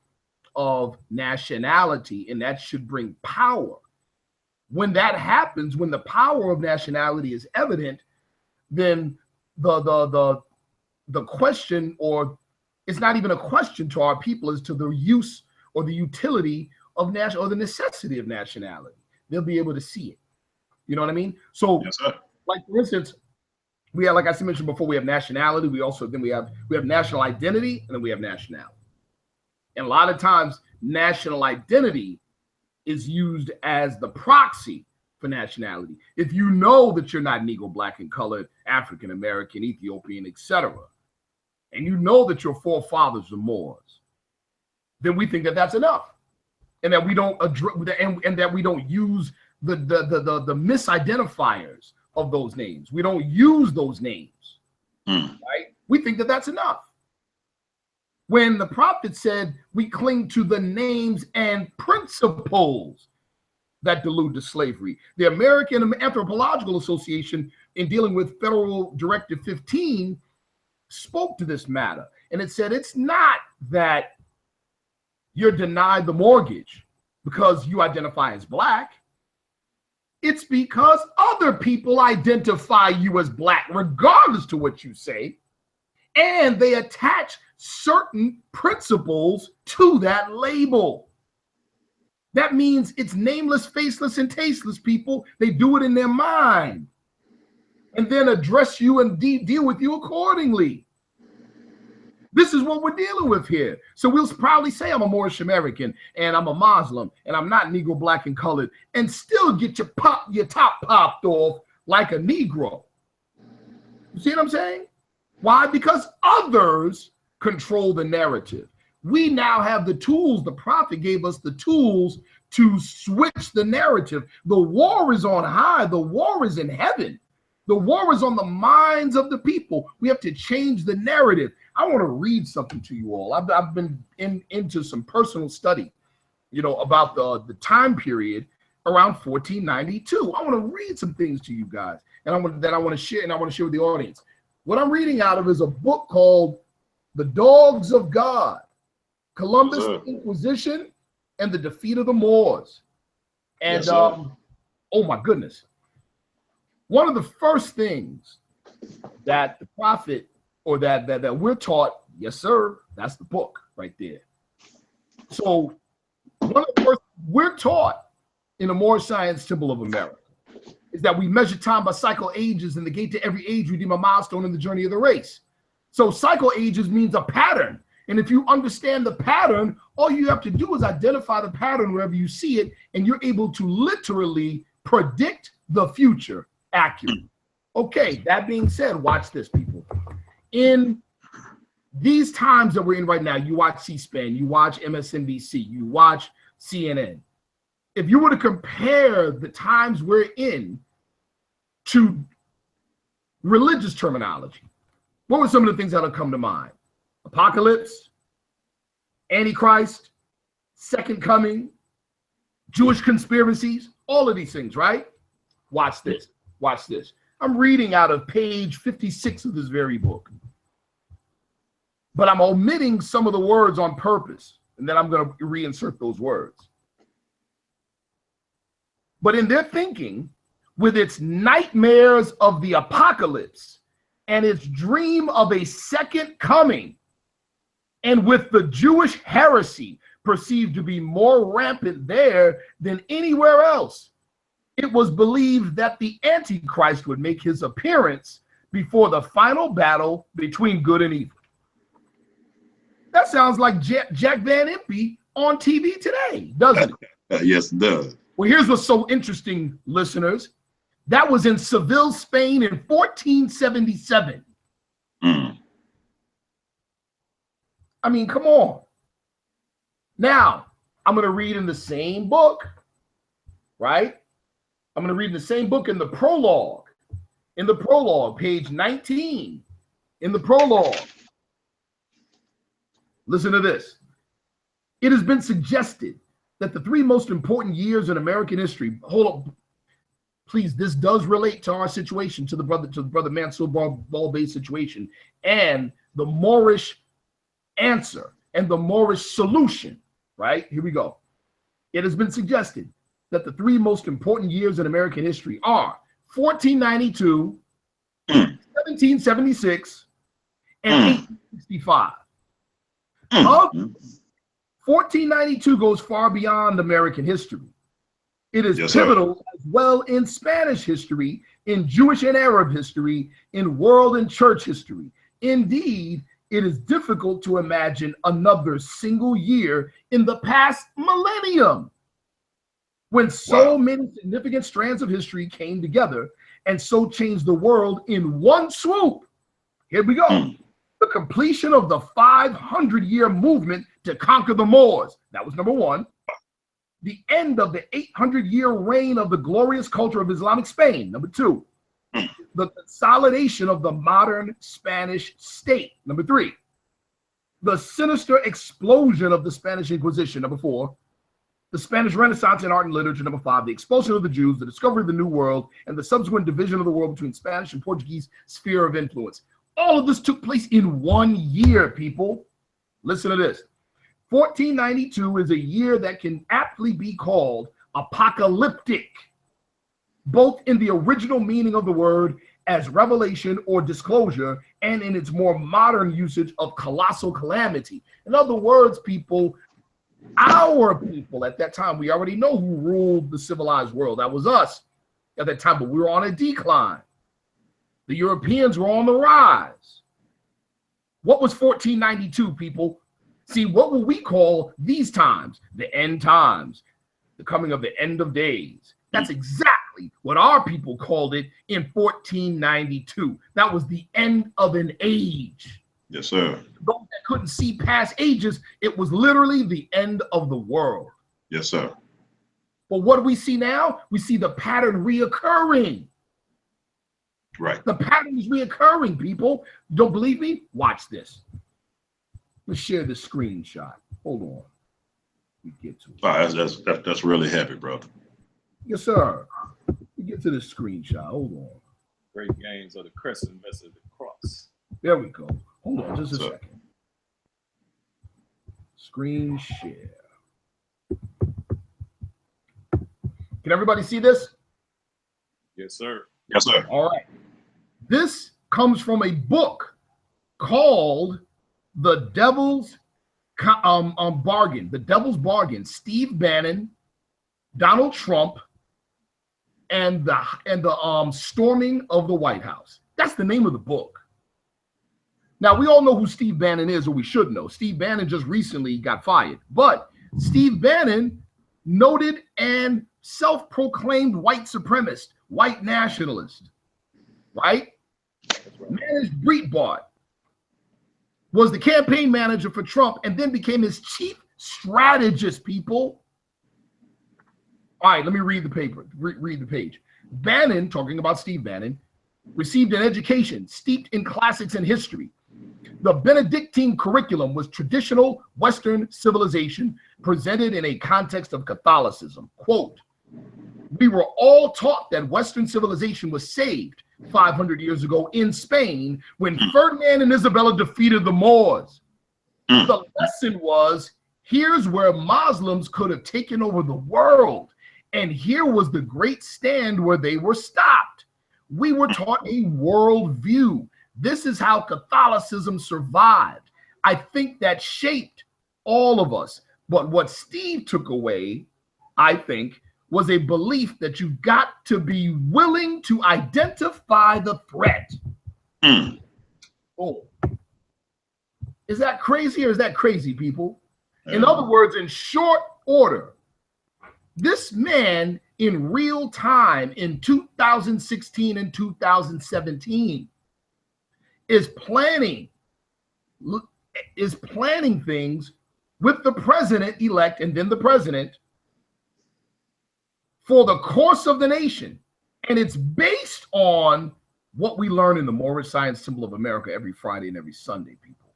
of nationality, and that should bring power. When that happens, when the power of nationality is evident, then the question, or it's not even a question to our people, as to the use or the utility of or the necessity of nationality. They'll be able to see it. You know what I mean? So, yes, like for instance, we have, like I mentioned before, we have nationality. We have national identity, and then we have nationality. And a lot of times, national identity is used as the proxy for nationality. If you know that you're not Negro, Black, and colored, African American, Ethiopian, etc., and you know that your forefathers were Moors, then we think that that's enough, and that we don't address, and that we don't use the misidentifiers of those names. We don't use those names, right? We think that that's enough. When the prophet said we cling to the names and principles that delude to slavery. The American Anthropological Association, in dealing with Federal Directive 15, spoke to this matter. And it said it's not that you're denied the mortgage because you identify as Black. It's because other people identify you as Black, regardless to what you say. And they attach certain principles to that label. That means it's nameless, faceless, and tasteless people. They do it in their mind and then address you and deal with you accordingly. This is what we're dealing with here. So we'll probably say I'm a Moorish American and I'm a Muslim and I'm not Negro, Black, and colored, and still get your top popped off like a Negro. You see what I'm saying? Why? Because others control the narrative. We now have the tools. The prophet gave us the tools to switch the narrative. The war is on high. The war is in heaven. The war is on the minds of the people. We have to change the narrative. I want to read something to you all. I've been into some personal study, about the time period around 1492. I want to read some things to you guys, and I want to share with the audience. What I'm reading out of is a book called The Dogs of God, Columbus, the Inquisition, and the Defeat of the Moors. And oh my goodness. One of the first things that the prophet, or that we're taught, yes, sir, that's the book right there. So one of the first we're taught in the Moorish Science Temple of America is that we measure time by cycle ages, and the gate to every age redeem a milestone in the journey of the race. So cycle ages means a pattern. And if you understand the pattern, all you have to do is identify the pattern wherever you see it, and you're able to literally predict the future accurately. Okay, that being said, watch this, people. In these times that we're in right now, you watch C-SPAN, you watch MSNBC, you watch CNN. If you were to compare the times we're in to religious terminology, what were some of the things that would come to mind? Apocalypse, Antichrist, Second Coming, Jewish conspiracies, all of these things, right? Watch this. Watch this. I'm reading out of page 56 of this very book, but I'm omitting some of the words on purpose, and then I'm going to reinsert those words. But in their thinking, with its nightmares of the apocalypse and its dream of a second coming, and with the Jewish heresy perceived to be more rampant there than anywhere else, it was believed that the Antichrist would make his appearance before the final battle between good and evil. That sounds like Jack Van Impe on TV today, doesn't it? Yes, it does. Well, here's what's so interesting, listeners. That was in Seville, Spain in 1477. I mean, come on. Now, I'm going to read in the same book, right? I'm going to read in the same book in the prologue. In the prologue, page 19. In the prologue. Listen to this. It has been suggested that the 3 most important years in American history, hold up, please, this does relate to our situation, to the brother Mansour Ball-based situation, and the Moorish answer and the Moorish solution, right? Here we go. It has been suggested that the 3 most important years in American history are 1492, 1776, and 1865. 1492 goes far beyond American history. It is pivotal as well in Spanish history, in Jewish and Arab history, in world and church history. Indeed, it is difficult to imagine another single year in the past millennium when so many significant strands of history came together and so changed the world in one swoop. Here we go. The completion of the 500-year movement to conquer the Moors. That was number 1. The end of the 800-year reign of the glorious culture of Islamic Spain. Number 2. The consolidation of the modern Spanish state. Number 3. The sinister explosion of the Spanish Inquisition. Number 4. The Spanish Renaissance in art and literature. Number 5. The expulsion of the Jews, the discovery of the New World, and the subsequent division of the world between Spanish and Portuguese sphere of influence. All of this took place in 1 year, people. Listen to this. 1492 is a year that can aptly be called apocalyptic, both in the original meaning of the word as revelation or disclosure, and in its more modern usage of colossal calamity. In other words, people, our people at that time, we already know who ruled the civilized world. That was us at that time, but we were on a decline. The Europeans were on the rise. What was 1492, people? See, what will we call these times? The end times, the coming of the end of days. That's exactly what our people called it in 1492. That was the end of an age. Yes, sir. Those that couldn't see past ages, it was literally the end of the world. Yes, sir. But what do we see now? We see the pattern reoccurring. Right. The pattern is reoccurring, people. Don't believe me? Watch this. Let's share the screenshot. Hold on. We get to it. Oh, that's really heavy, bro. Yes, sir. We get to the screenshot. Hold on. Great gains of the crescent versus the cross. There we go. Hold on just a second. Screen share. Can everybody see this? Yes, sir. Yes, sir. All right. This comes from a book called The Devil's Bargain. The Devil's Bargain. Steve Bannon, Donald Trump, and the storming of the White House. That's the name of the book. Now, we all know who Steve Bannon is, or we should know. Steve Bannon just recently got fired. But Steve Bannon, noted and self-proclaimed white supremacist, white nationalist, right? Managed Breitbart, was the campaign manager for Trump, and then became his chief strategist, people. All right, let me read the paper, read the page. Bannon, talking about Steve Bannon, received an education steeped in classics and history. The Benedictine curriculum was traditional Western civilization presented in a context of Catholicism. Quote, "We were all taught that Western civilization was saved 500 years ago in Spain when Ferdinand and Isabella defeated the Moors. The lesson was, here's where Muslims could have taken over the world And here was the great stand where they were stopped. We were taught a worldview. This is how Catholicism survived. I think that shaped all of us. But what Steve took away, I think, was a belief that you've got to be willing to identify the threat. Oh, is that crazy or is that crazy, people? In other words, in short order, this man in real time in 2016 and 2017 is planning things with the president-elect and then the president for the course of the nation. And it's based on what we learn in the Moorish Science Symbol of America every Friday and every Sunday, people.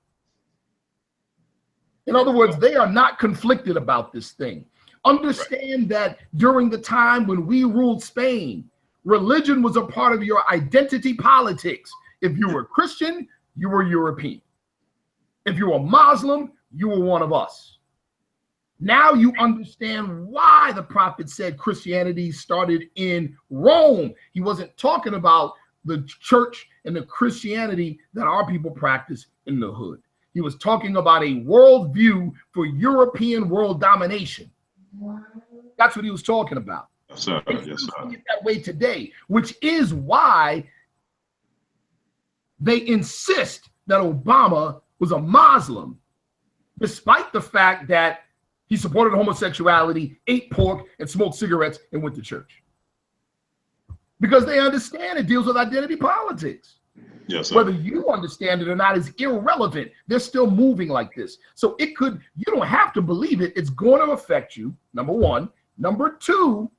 In other words, they are not conflicted about this thing. Understand that during the time when we ruled Spain, religion was a part of your identity politics. If you were Christian, you were European. If you were Muslim, you were one of us. Now you understand why the prophet said Christianity started in Rome. He wasn't talking about the church and the Christianity that our people practice in the hood. He was talking about a worldview for European world domination. That's what he was talking about. Yes, sir. Yes, sir. See it that way today, which is why they insist that Obama was a Muslim, despite the fact that he supported homosexuality, ate pork, and smoked cigarettes, and went to church. Because they understand it deals with identity politics. Yes, sir. Whether you understand it or not is irrelevant. They're still moving like this. So you don't have to believe it. It's going to affect you, number one. Number two,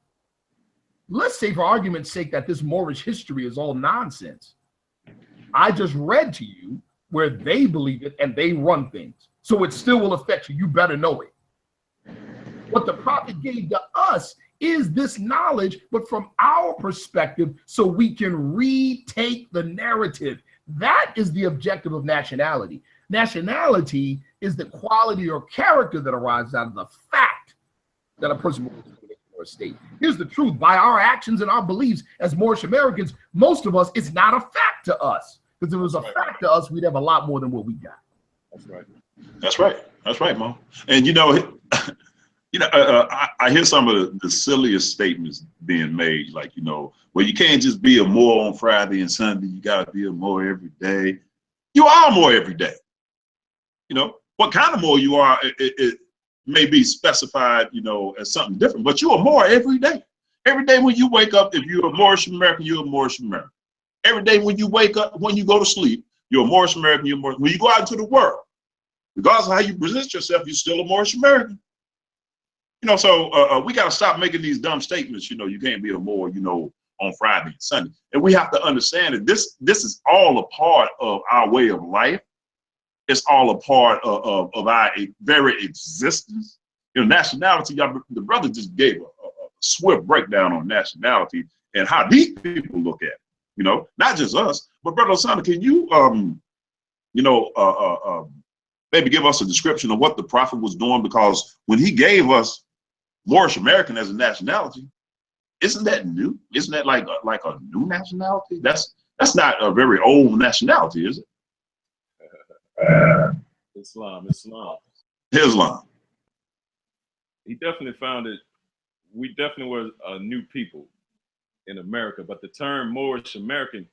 let's say for argument's sake that this Moorish history is all nonsense. I just read to you where they believe it and they run things. So it still will affect you. You better know it. What the prophet gave to us is this knowledge, but from our perspective, so we can retake the narrative. That is the objective of nationality. Nationality is the quality or character that arises out of the fact that a person belongs to a nation or a state. Here's the truth. By our actions and our beliefs as Moorish Americans, most of us, it's not a fact to us. Because if it was a fact to us, we'd have a lot more than what we got. That's right. That's right. That's right, Mo. And I hear some of the silliest statements being made, like, well, you can't just be a Moor on Friday and Sunday. You got to be a Moor every day. You are a Moor every day. What kind of Moor you are, it may be specified, as something different, but you're a Moor every day. Every day when you wake up, if you're a Moorish American, you're a Moorish American. Every day when you wake up, when you go to sleep, you're a Moorish American. When you go out into the world, regardless of how you present yourself, you're still a Moorish American. So we got to stop making these dumb statements. You can't be a Moor, on Friday and Sunday. And we have to understand that this is all a part of our way of life. It's all a part of our very existence. Nationality, the brother just gave a swift breakdown on nationality and how these people look at it. Not just us, but Brother Osama, can you, maybe give us a description of what the prophet was doing? Because when he gave us Moorish American as a nationality, isn't that new? Isn't that like a new nationality? That's not a very old nationality, is it? Islam. Islam. He definitely found it. We definitely were a new people in America, but the term Moorish American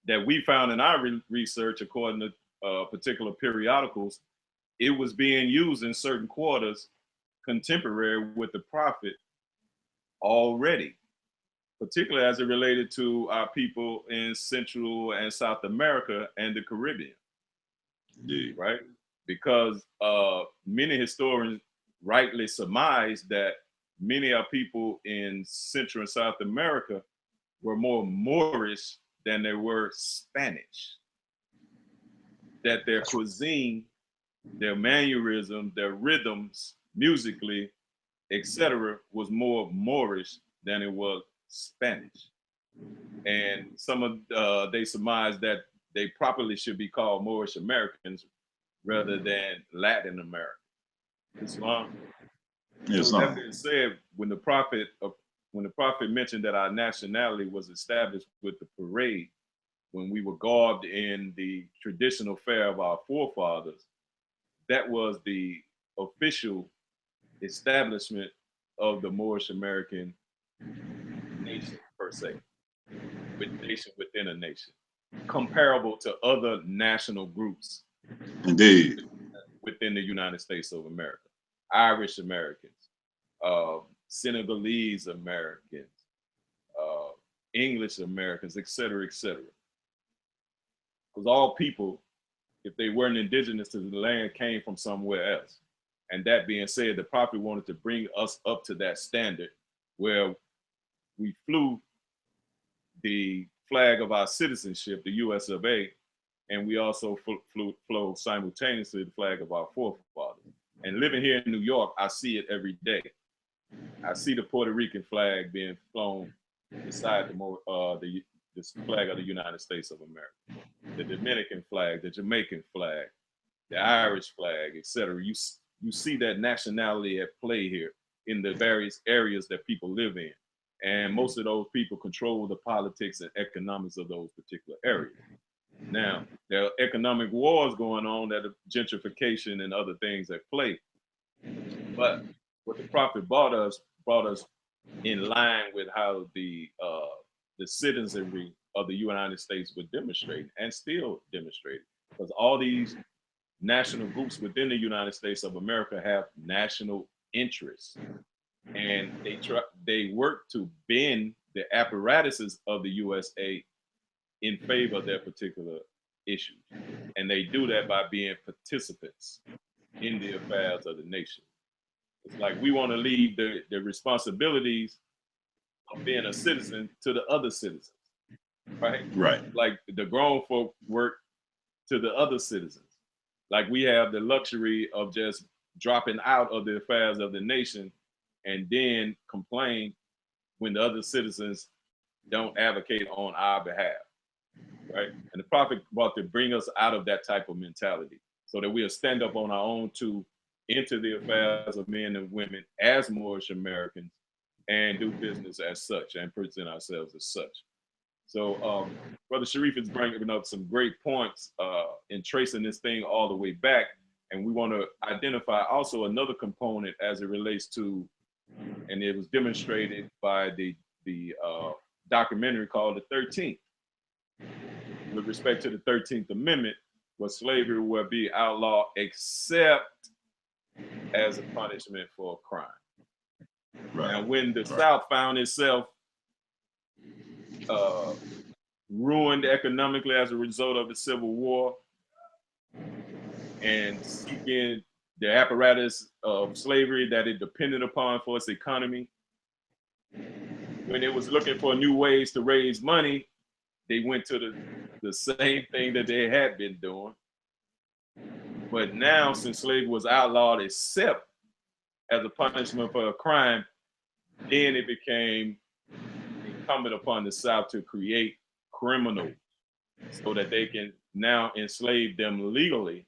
that we found in our research, according to particular periodicals, it was being used in certain quarters contemporary with the prophet already, particularly as it related to our people in Central and South America and the Caribbean. Indeed. Right? Because many historians rightly surmise that many of our people in Central and South America were more Moorish than they were Spanish. That their cuisine, their mannerism, their rhythms, musically, etc., was more Moorish than it was Spanish. And some of they surmise that they properly should be called Moorish Americans rather than Latin American. Islam. Yes, So that sir. being said, when the prophet mentioned that our nationality was established with the parade, when we were garbed in the traditional fare of our forefathers, that was the official establishment of the Moorish American nation per se, with nation within a nation, comparable to other national groups Indeed. within the United States of America. Irish Americans, Senegalese Americans, English Americans, et cetera, et cetera. Because all people, if they weren't indigenous to the land, came from somewhere else. And that being said, the prophet wanted to bring us up to that standard where we flew the flag of our citizenship, the US of A, and we also flew simultaneously the flag of our forefathers. And living here in New York, I see it every day. I see the Puerto Rican flag being flown beside the flag of the United States of America, the Dominican flag, the Jamaican flag, the Irish flag, etc. You see that nationality at play here in the various areas that people live in. And most of those people control the politics and economics of those particular areas. Now, there are economic wars going on, that are gentrification and other things at play. But what the prophet brought us in line with how the citizenry of the United States would demonstrate and still demonstrate. Because all these national groups within the United States of America have national interests, and they work to bend the apparatuses of the USA in favor of their particular issues, and they do that by being participants in the affairs of the nation. It's like we want to leave the responsibilities of being a citizen to the other citizens, right? Right. Like the grown folk work to the other citizens. Like we have the luxury of just dropping out of the affairs of the nation and then complain when the other citizens don't advocate on our behalf, right? And the prophet brought to bring us out of that type of mentality so that we'll stand up on our own to enter the affairs of men and women as Moorish Americans and do business as such and present ourselves as such. So Brother Sharif is bringing up some great points in tracing this thing all the way back. And we want to identify also another component as it relates to, and it was demonstrated by the documentary called The 13th. With respect to the 13th Amendment, where slavery will be outlawed except as a punishment for a crime. Right. Now, when the South found itself ruined economically as a result of the Civil War and seeking the apparatus of slavery that it depended upon for its economy, when it was looking for new ways to raise money, they went to the same thing that they had been doing. But now, since slavery was outlawed except as a punishment for a crime, then it became incumbent upon the South to create criminals so that they can now enslave them legally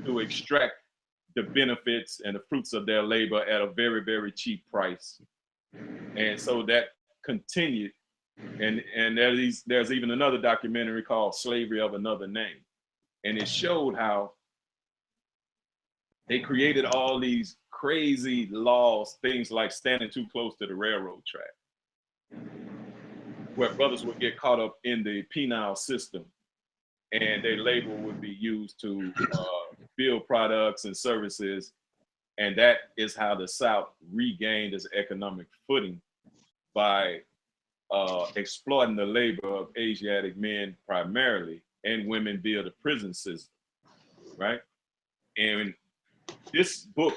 to extract the benefits and the fruits of their labor at a very, very cheap price. And so that continued. And there's even another documentary called Slavery of Another Name. And it showed how they created all these crazy laws, things like standing too close to the railroad track, where brothers would get caught up in the penal system and their labor would be used to build products and services. And that is how the South regained its economic footing, by exploiting the labor of Asiatic men primarily, and women via the prison system, right? And this book,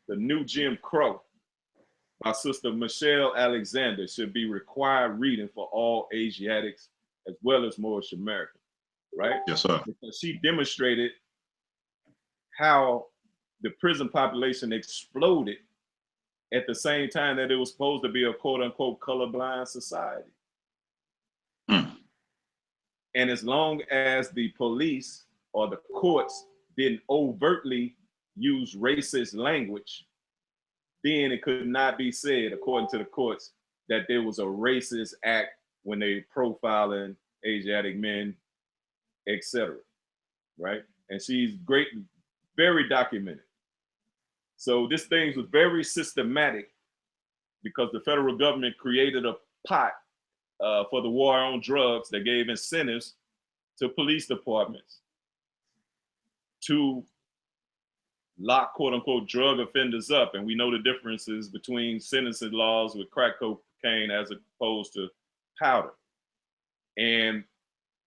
The New Jim Crow, by Sister Michelle Alexander, should be required reading for all Asiatics as well as Moorish Americans, right? Yes, sir. Because she demonstrated how the prison population exploded at the same time that it was supposed to be a quote unquote colorblind society. And as long as the police or the courts didn't overtly use racist language then it could not be said, according to the courts, that there was a racist act when they profiling Asiatic men, etc. Right? And she's great, very documented. So this thing was very systematic because the federal government created a pot for the war on drugs that gave incentives to police departments to lock quote unquote drug offenders up. And we know the differences between sentencing laws with crack cocaine as opposed to powder. And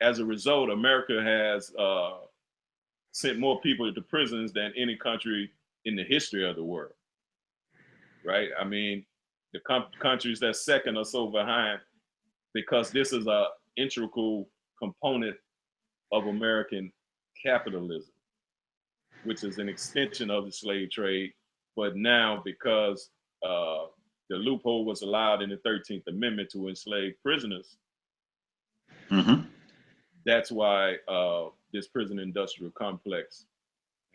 as a result, America has sent more people to prisons than any country in the history of the world, right? I mean, the countries that's second are so behind because this is a integral component of American capitalism, which is an extension of the slave trade. But now, because the loophole was allowed in the 13th Amendment to enslave prisoners, that's why this prison industrial complex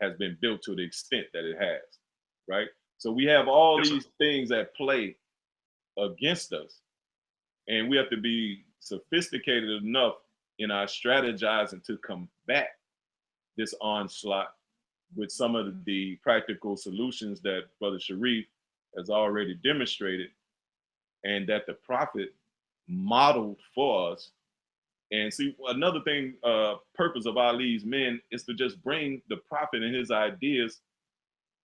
has been built to the extent that it has, right? So we have all these things at play against us, and we have to be sophisticated enough in our strategizing to combat this onslaught with some of the practical solutions that Brother Sharif has already demonstrated and that the Prophet modeled for us. And see, another thing, purpose of Ali's men is to just bring the Prophet and his ideas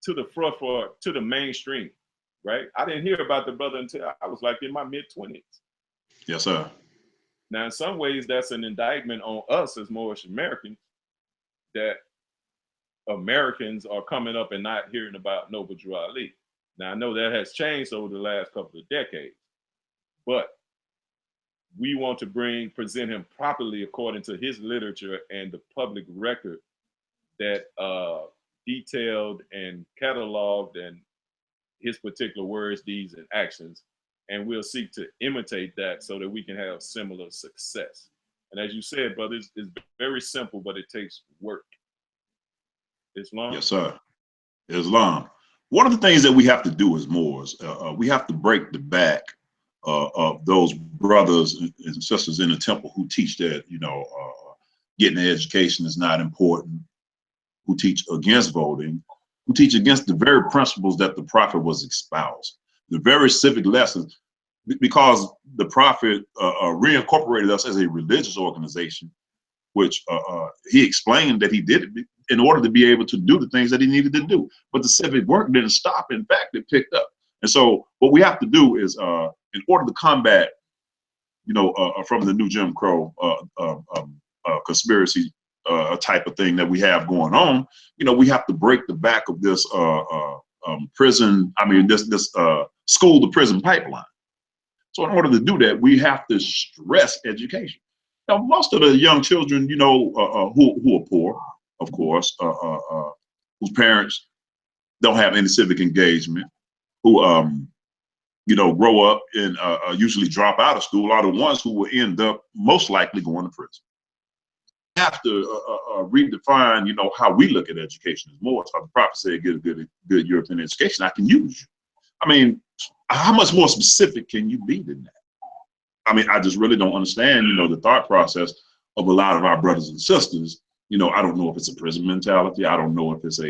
to the forefront, to the mainstream, right? I didn't hear about the brother until I was like in my mid-20s. Yes, sir. Now, in some ways, that's an indictment on us as Moorish Americans, that Americans are coming up and not hearing about Noble Drew Ali. Now, I know that has changed over the last couple of decades, but we want to present him properly according to his literature and the public record that detailed and cataloged and his particular words, deeds, and actions. And we'll seek to imitate that so that we can have similar success. And as you said, brother, it's very simple, but it takes work. Islam? Yes, sir. Islam. One of the things that we have to do as Moors, we have to break the back of those brothers and sisters in the temple who teach that, getting an education is not important, who teach against voting, who teach against the very principles that the Prophet was espoused, the very civic lessons, because the Prophet reincorporated us as a religious organization, which he explained that he did it in order to be able to do the things that he needed to do. But the civic work didn't stop. In fact, it picked up. And so what we have to do is, in order to combat, from the new Jim Crow conspiracy type of thing that we have going on, we have to break the back of this this school to prison pipeline. So in order to do that, we have to stress education. Now, most of the young children, who are poor, of course, whose parents don't have any civic engagement, who grow up and usually drop out of school, are the ones who will end up most likely going to prison. We have to redefine, how we look at education as more. So the Prophet said, get a good European education, I can use you. I mean, how much more specific can you be than that? I mean, I just really don't understand, the thought process of a lot of our brothers and sisters. I don't know if it's a prison mentality. I don't know if it's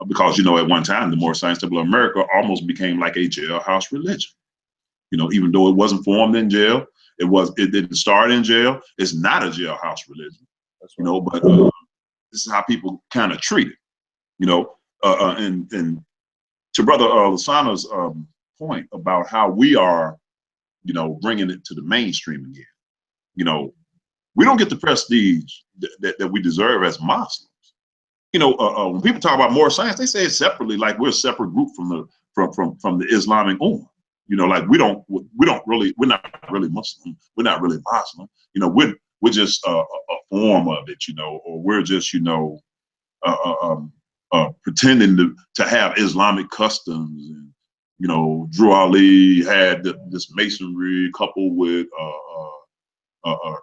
because, at one time, the Moorish Science Temple of America almost became like a jailhouse religion. Even though it wasn't formed in jail, it didn't start in jail. It's not a jailhouse religion, but this is how people kind of treat it, and to Brother Lasana's point about how we are, bringing it to the mainstream again. We don't get the prestige that we deserve as Muslims. When people talk about Moorish science, they say it separately, like we're a separate group from the Islamic Ummah. Like we're not really Muslim. We're not really Muslim. We're just a form of it, or we're just, pretending to have Islamic customs. And, Drew Ali had this masonry coupled with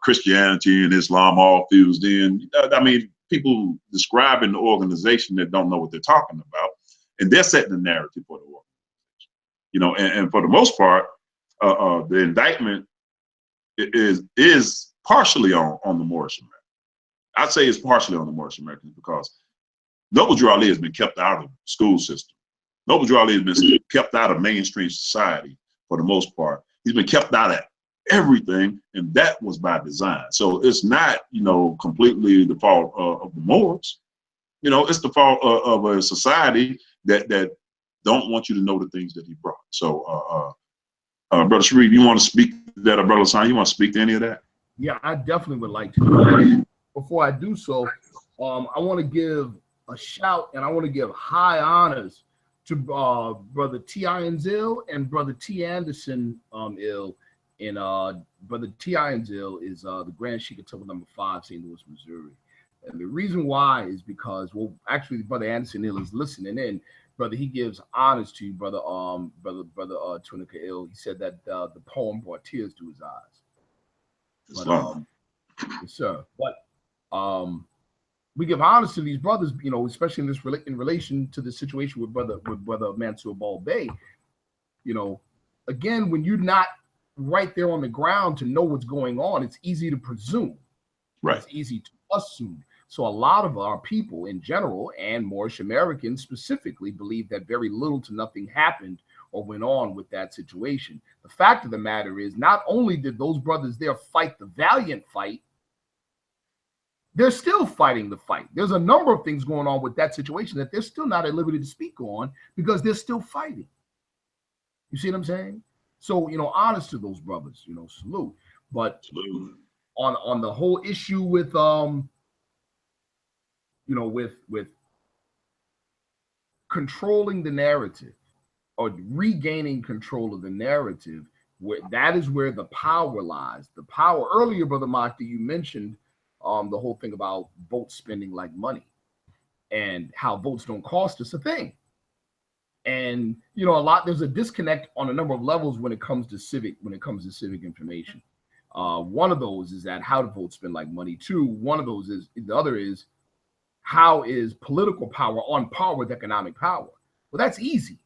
Christianity and Islam all fused in. I mean, people describing the organization that don't know what they're talking about, and they're setting the narrative for the world. You know, and for the most part, the indictment is partially on the Moorish Americans. I'd say it's partially on the Moorish Americans because Noble Drew Ali has been kept out of the school system. Noble Drew Ali has been kept out of mainstream society for the most part. He's been kept out of everything, and that was by design. So it's not, you know, completely the fault of the Moors. You know, it's the fault of a society that don't want you to know the things that he brought. So, Brother Sharif, you want to speak to that, or Brother Hassan, you want to speak to any of that? Yeah, I definitely would like to. Before I do so, I want to give a shout and I want to give high honors to Brother T.I. Inzil and Brother T. Anderson Ill. And Brother T.I. Inzil is the Grand Sheik of Temple Number 5, St. Louis, Missouri. And the reason why is because, well, actually, Brother Anderson Ill is listening in. Brother, he gives honors to you, Brother Tunica Ill. He said that the poem brought tears to his eyes. But, yes, sir. But we give honors to these brothers, you know, especially in this in relation to the situation with Brother Mansour Ball Bey. You know, again, when you're not right there on the ground to know what's going on, it's easy to presume. Right. It's easy to assume. So a lot of our people in general, and Moorish Americans specifically, believe that very little to nothing happened or went on with that situation. The fact of the matter is, not only did those brothers there fight the valiant fight, they're still fighting the fight. There's a number of things going on with that situation that they're still not at liberty to speak on because they're still fighting. You see what I'm saying? So, you know, honest to those brothers, you know, salute. But on the whole issue with you know, with controlling the narrative or regaining control of the narrative, that is where the power lies. The power, earlier, Brother Mahdi, you mentioned the whole thing about votes spending like money and how votes don't cost us a thing. And, you know, there's a disconnect on a number of levels when it comes to civic information. One of those is that how do votes spend like money? Two, the other is, how is political power on par with economic power? Well, that's easy.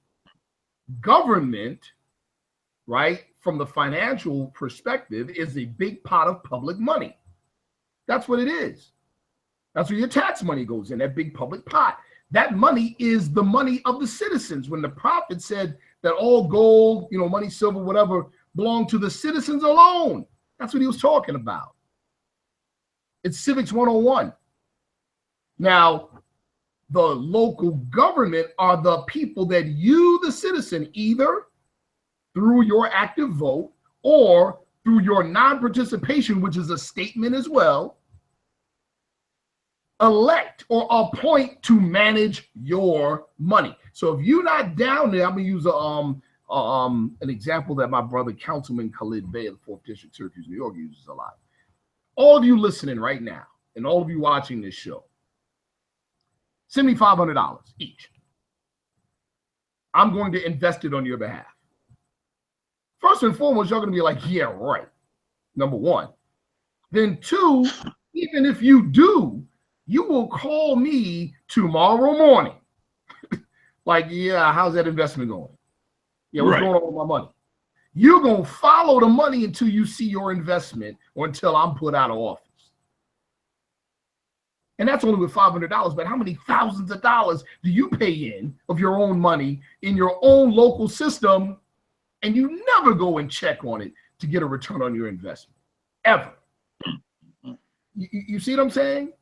Government, right, from the financial perspective, is a big pot of public money. That's what it is. That's where your tax money goes in, that big public pot. That money is the money of the citizens. When the prophet said that all gold, you know, money, silver, whatever, belonged to the citizens alone, that's what he was talking about. It's Civics 101. Now, the local government are the people that you, the citizen, either through your active vote or through your non-participation, which is a statement as well, elect or appoint to manage your money. So if you're not down there, I'm gonna use an example that my brother Councilman Khalid Bey of the 4th District, Syracuse, New York, uses a lot. All of you listening right now, and all of you watching this show, send me $500 each. I'm going to invest it on your behalf. First and foremost, you're going to be like, yeah, right. Number one. Then two, even if you do, you will call me tomorrow morning. Like, yeah, how's that investment going? Yeah, what's going on with my money? You're going to follow the money until you see your investment or until I'm put out of office. And that's only with $500, but how many thousands of dollars do you pay in of your own money in your own local system, and you never go and check on it to get a return on your investment, ever? You see what I'm saying?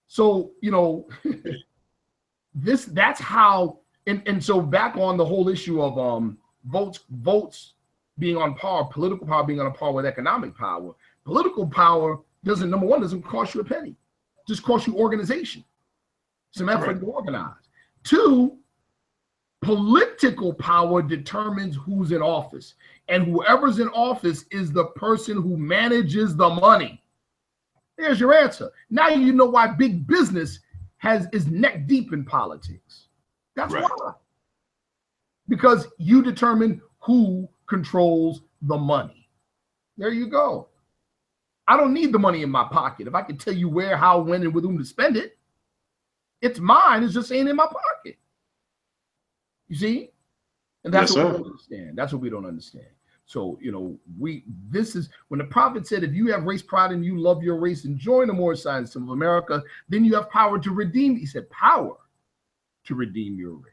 So, you know, that's how, and so back on the whole issue of votes being on par, political power being on par with economic power. Political power doesn't, number one, doesn't cost you a penny. Just cost you organization, some effort to organize. Two, political power determines who's in office, and whoever's in office is the person who manages the money. There's your answer. Now you know why big business is neck deep in politics. That's why. Because you determine who controls the money. There you go. I don't need the money in my pocket. If I can tell you where, how, when, and with whom to spend it, it's mine. It's just ain't in my pocket. You see? And that's Yes, what we sir. don't understand. That's what we don't understand. So, this is when the prophet said, if you have race pride and you love your race and join the Moorish science of America, then you have power to redeem. He said, power to redeem your race.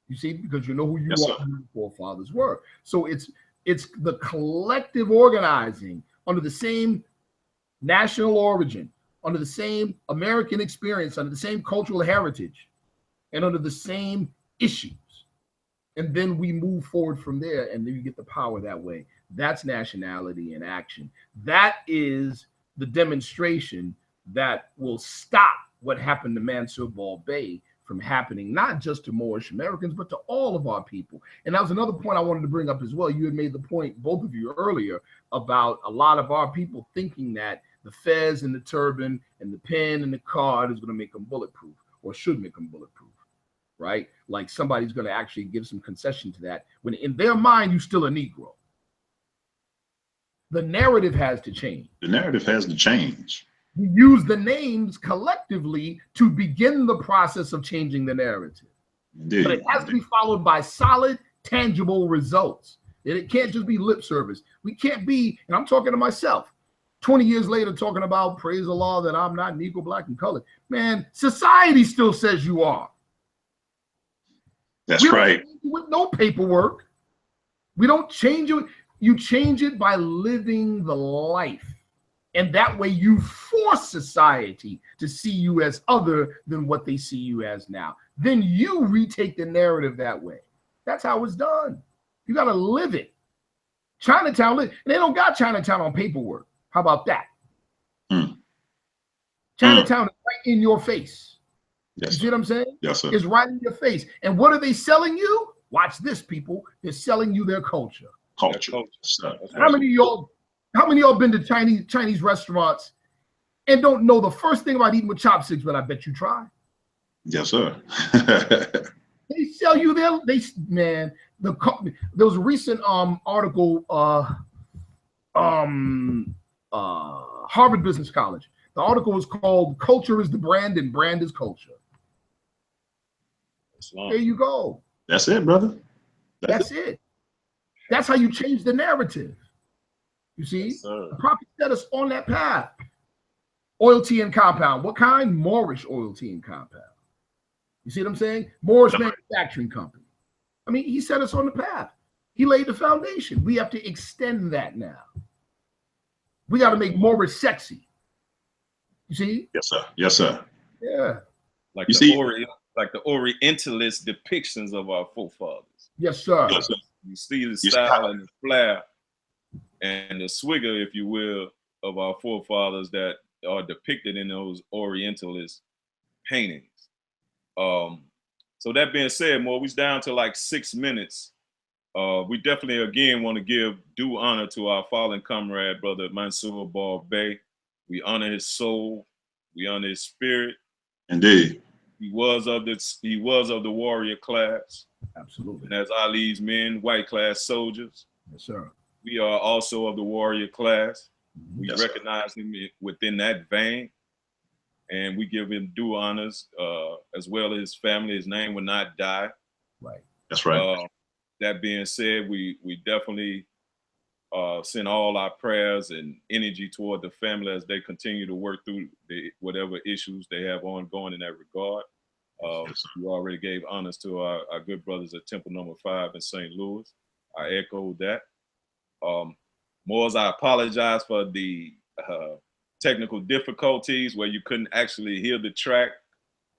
You see, because you know who you Yes, are, sir. who your forefathers were. So it's the collective organizing under the same national origin, under the same American experience, under the same cultural heritage, and under the same issues. And then we move forward from there, and then you get the power that way. That's nationality in action. That is the demonstration that will stop what happened to Mansour Ball-Bey from happening, not just to Moorish Americans, but to all of our people. And that was another point I wanted to bring up as well. You had made the point, both of you earlier, about a lot of our people thinking that the fez and the turban and the pen and the card is going to make them bulletproof, or should make them bulletproof. Right? Like somebody's going to actually give some concession to that when in their mind, you're still a Negro. The narrative has to change. The narrative has to change. We use the names collectively to begin the process of changing the narrative. Indeed. But it has to be followed by solid, tangible results. And it can't just be lip service. We can't be, and I'm talking to myself, 20 years later talking about, praise the law, that I'm not Negro, black, and colored. Man, society still says you are. That's right. With no paperwork. We don't change it. You change it by living the life. And that way you force society to see you as other than what they see you as now. Then you retake the narrative that way. That's how it's done. You got to live it. Chinatown, and they don't got Chinatown on paperwork. How about that? Chinatown is right in your face. Yes, you see what I'm saying? Yes, sir. It's right in your face. And what are they selling you? Watch this, people. They're selling you their culture. Culture. How many of y'all been to Chinese restaurants and don't know the first thing about eating with chopsticks, but I bet you try? Yes, sir. They sell you there. There was a recent article, Harvard Business College. The article was called "Culture is the Brand and Brand is Culture." There you go. That's it, brother. That's it. That's how you change the narrative. You see, Yes, the prophet set us on that path. Oil, tea, and compound. What kind? Moorish oil, tea, and compound. You see what I'm saying? Moorish manufacturing company. I mean, he set us on the path. He laid the foundation. We have to extend that now. We got to make Moorish sexy. You see? Yes, sir. Yes, sir. Yeah. Like You the see, like the Orientalist depictions of our forefathers. Yes, sir. Yes, sir. You see the style and the flair and the swigger, if you will, of our forefathers that are depicted in those Orientalist paintings. So that being said, Mo, we're down to like 6 minutes. We definitely, again, want to give due honor to our fallen comrade, Brother Mansour Ball-Bey. We honor his soul. We honor his spirit. Indeed. He was of the warrior class. Absolutely. And as Ali's men, white class soldiers. Yes, sir. We are also of the warrior class. We Yes, recognize him within that vein. And we give him due honors, as well as his family. His name will not die. Right. That's right. That being said, we definitely send all our prayers and energy toward the family as they continue to work through whatever issues they have ongoing in that regard. You already gave honors to our good brothers at Temple Number 5 in St. Louis. I echoed that. Moors, I apologize for the technical difficulties where you couldn't actually hear the track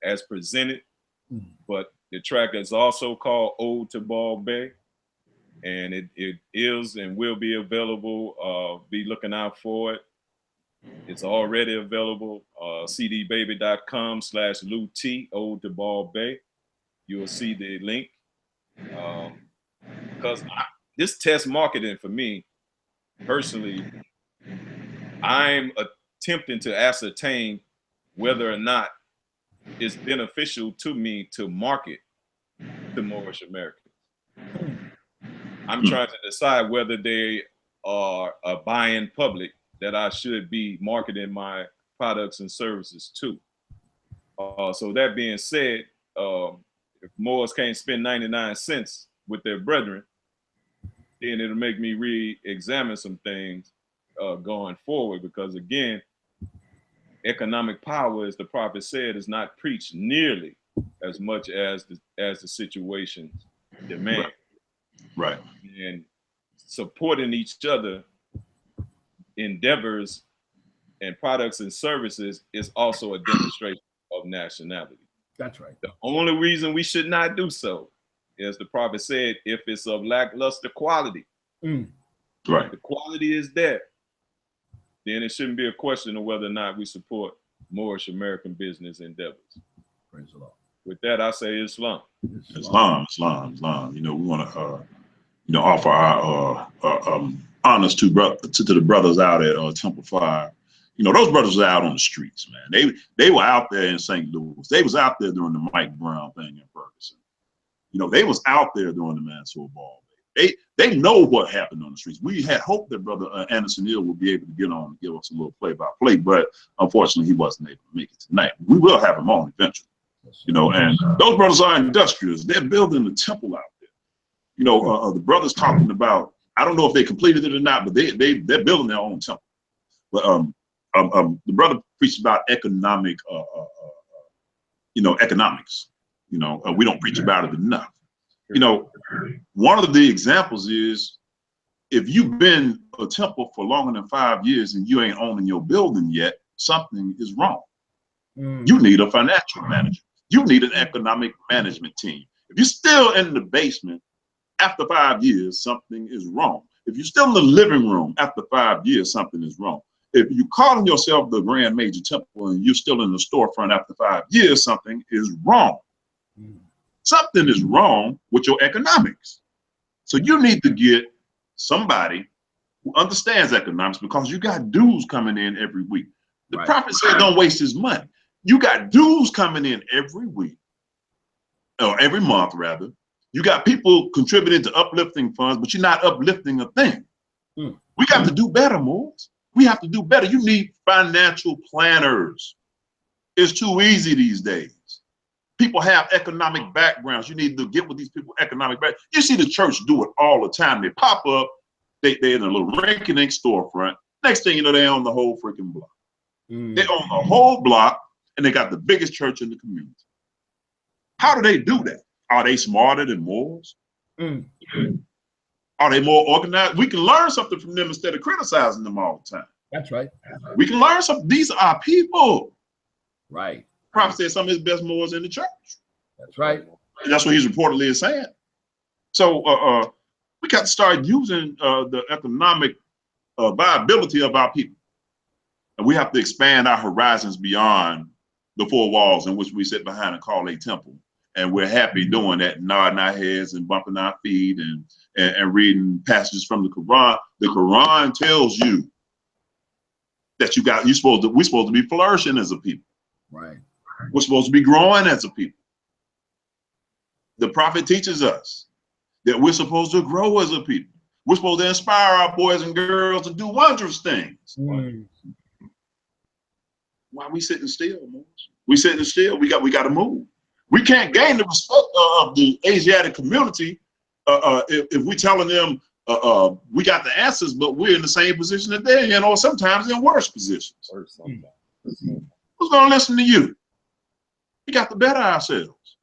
as presented, but the track is also called Ode to Ball-Bey, and it is and will be available. Be looking out for it. It's already available. cdbaby.com/Lou-T, Ode to Ball-Bey. You will see the link. Because this test marketing for me, personally, I'm attempting to ascertain whether or not it's beneficial to me to market to Moorish Americans. I'm trying to decide whether they are a buying public that I should be marketing my products and services to. So that being said, If Moors can't spend 99 cents with their brethren, then it'll make me re-examine some things going forward. Because again, economic power, as the prophet said, is not preached nearly as much as the situations demand. Right. And supporting each other endeavors and products and services is also a demonstration of nationality. That's right. The only reason we should not do so, as the prophet said, if it's of lackluster quality. Right. The quality is there, then it shouldn't be a question of whether or not we support Moorish American business endeavors. Praise the Lord. With that, I say Islam. Islam. You know, we want to, offer our honors to the brothers out at Temple Fire. You know, those brothers are out on the streets, man. They were out there in St. Louis. They was out there during the Mike Brown thing in Ferguson. You know, they was out there during the Mansour Ball. They know what happened on the streets. We had hoped that Brother Anderson Hill would be able to get on and give us a little play-by-play, but unfortunately, he wasn't able to make it tonight. We will have him on eventually. You know, and those brothers are industrious. They're building the temple out there. You know, the brothers talking about, I don't know if they completed it or not, but they're building their own temple. But the brother preached about economic, economics. You know, we don't preach about it enough. You know, one of the examples is if you've been a temple for longer than 5 years and you ain't owning your building yet, something is wrong. You need a financial manager. You need an economic management team. If you're still in the basement after 5 years, something is wrong. If you're still in the living room after 5 years, something is wrong. If you're calling yourself the Grand Major Temple and you're still in the storefront after 5 years, something is wrong. Something is wrong with your economics. So you need to get somebody who understands economics, because you got dues coming in every week. The prophet said don't waste his money. You got dues coming in every week, or every month rather. You got people contributing to uplifting funds, but you're not uplifting a thing. We got to do better, Moors. We have to do better. You need financial planners. It's too easy these days. People have economic backgrounds. You need to get with these people economic background. You see the church do it all the time. They pop up, they're in a little rinky-dink storefront. Next thing you know, they own the whole freaking block. They own the whole block, and they got the biggest church in the community. How do they do that? Are they smarter than Moors? Are they more organized? We can learn something from them instead of criticizing them all the time. That's right. We can learn something. These are people. Right. Prophet said some of his best Moors in the church. That's right. And that's what he's reportedly is saying. So we got to start using the economic viability of our people. And we have to expand our horizons beyond the four walls in which we sit behind and call a temple. And we're happy doing that, nodding our heads and bumping our feet and reading passages from the Quran. The Quran tells you that we're supposed to be flourishing as a people. Right. We're supposed to be growing as a people. The prophet teaches us that we're supposed to grow as a people. We're supposed to inspire our boys and girls to do wondrous things. Why are we sitting still, Moors? We sitting still. We got to move. We can't gain the respect of the Asiatic community if we're telling them we got the answers, but we're in the same position that they're in, or sometimes in worse positions. Who's going to listen to you? We got to better ourselves.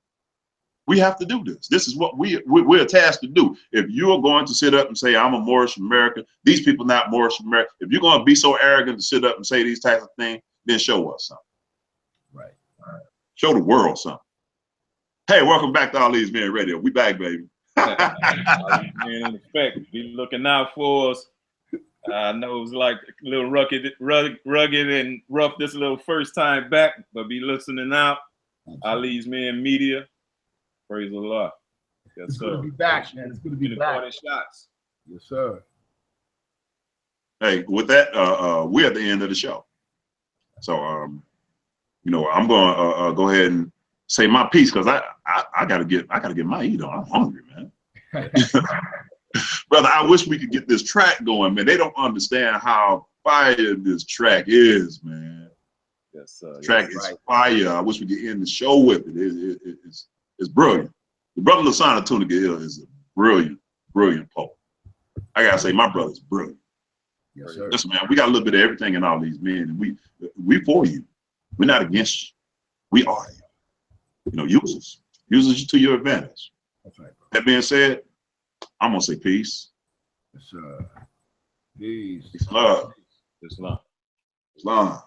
We have to do this. This is what we're tasked to do. If you're going to sit up and say, I'm a Moorish American, these people not Moorish American, if you're going to be so arrogant to sit up and say these types of things, then show us something. Right. Show the world something. Hey, welcome back to All These Men Radio. We back, baby. Man, in effect, be looking out for us. I know it was like a little rugged and rough this little first time back, but be listening out. Ali's Man Media. Praise the Lord. Yes, it's sir. good to be back, man. It's good to be back. Shots. Yes, sir. Hey, with that, we're at the end of the show. So, I'm going to go ahead and say my piece, because I gotta get my eat on. I'm hungry, man. Brother, I wish we could get this track going, man. They don't understand how fire this track is, man. Yes, sir. Track is fire. I wish we could end the show with it. is brilliant. The brother Lasana Tunica Hill is a brilliant, brilliant poet. I gotta say, my brother's brilliant. Yes, sir. Listen, man, we got a little bit of everything in all these men, and we for you. We're not against you. We are you. You know, use us to your advantage. That's right, bro. That being said, I'm gonna say peace. Yes, sir. Peace. Peace, love, Islam. Islam.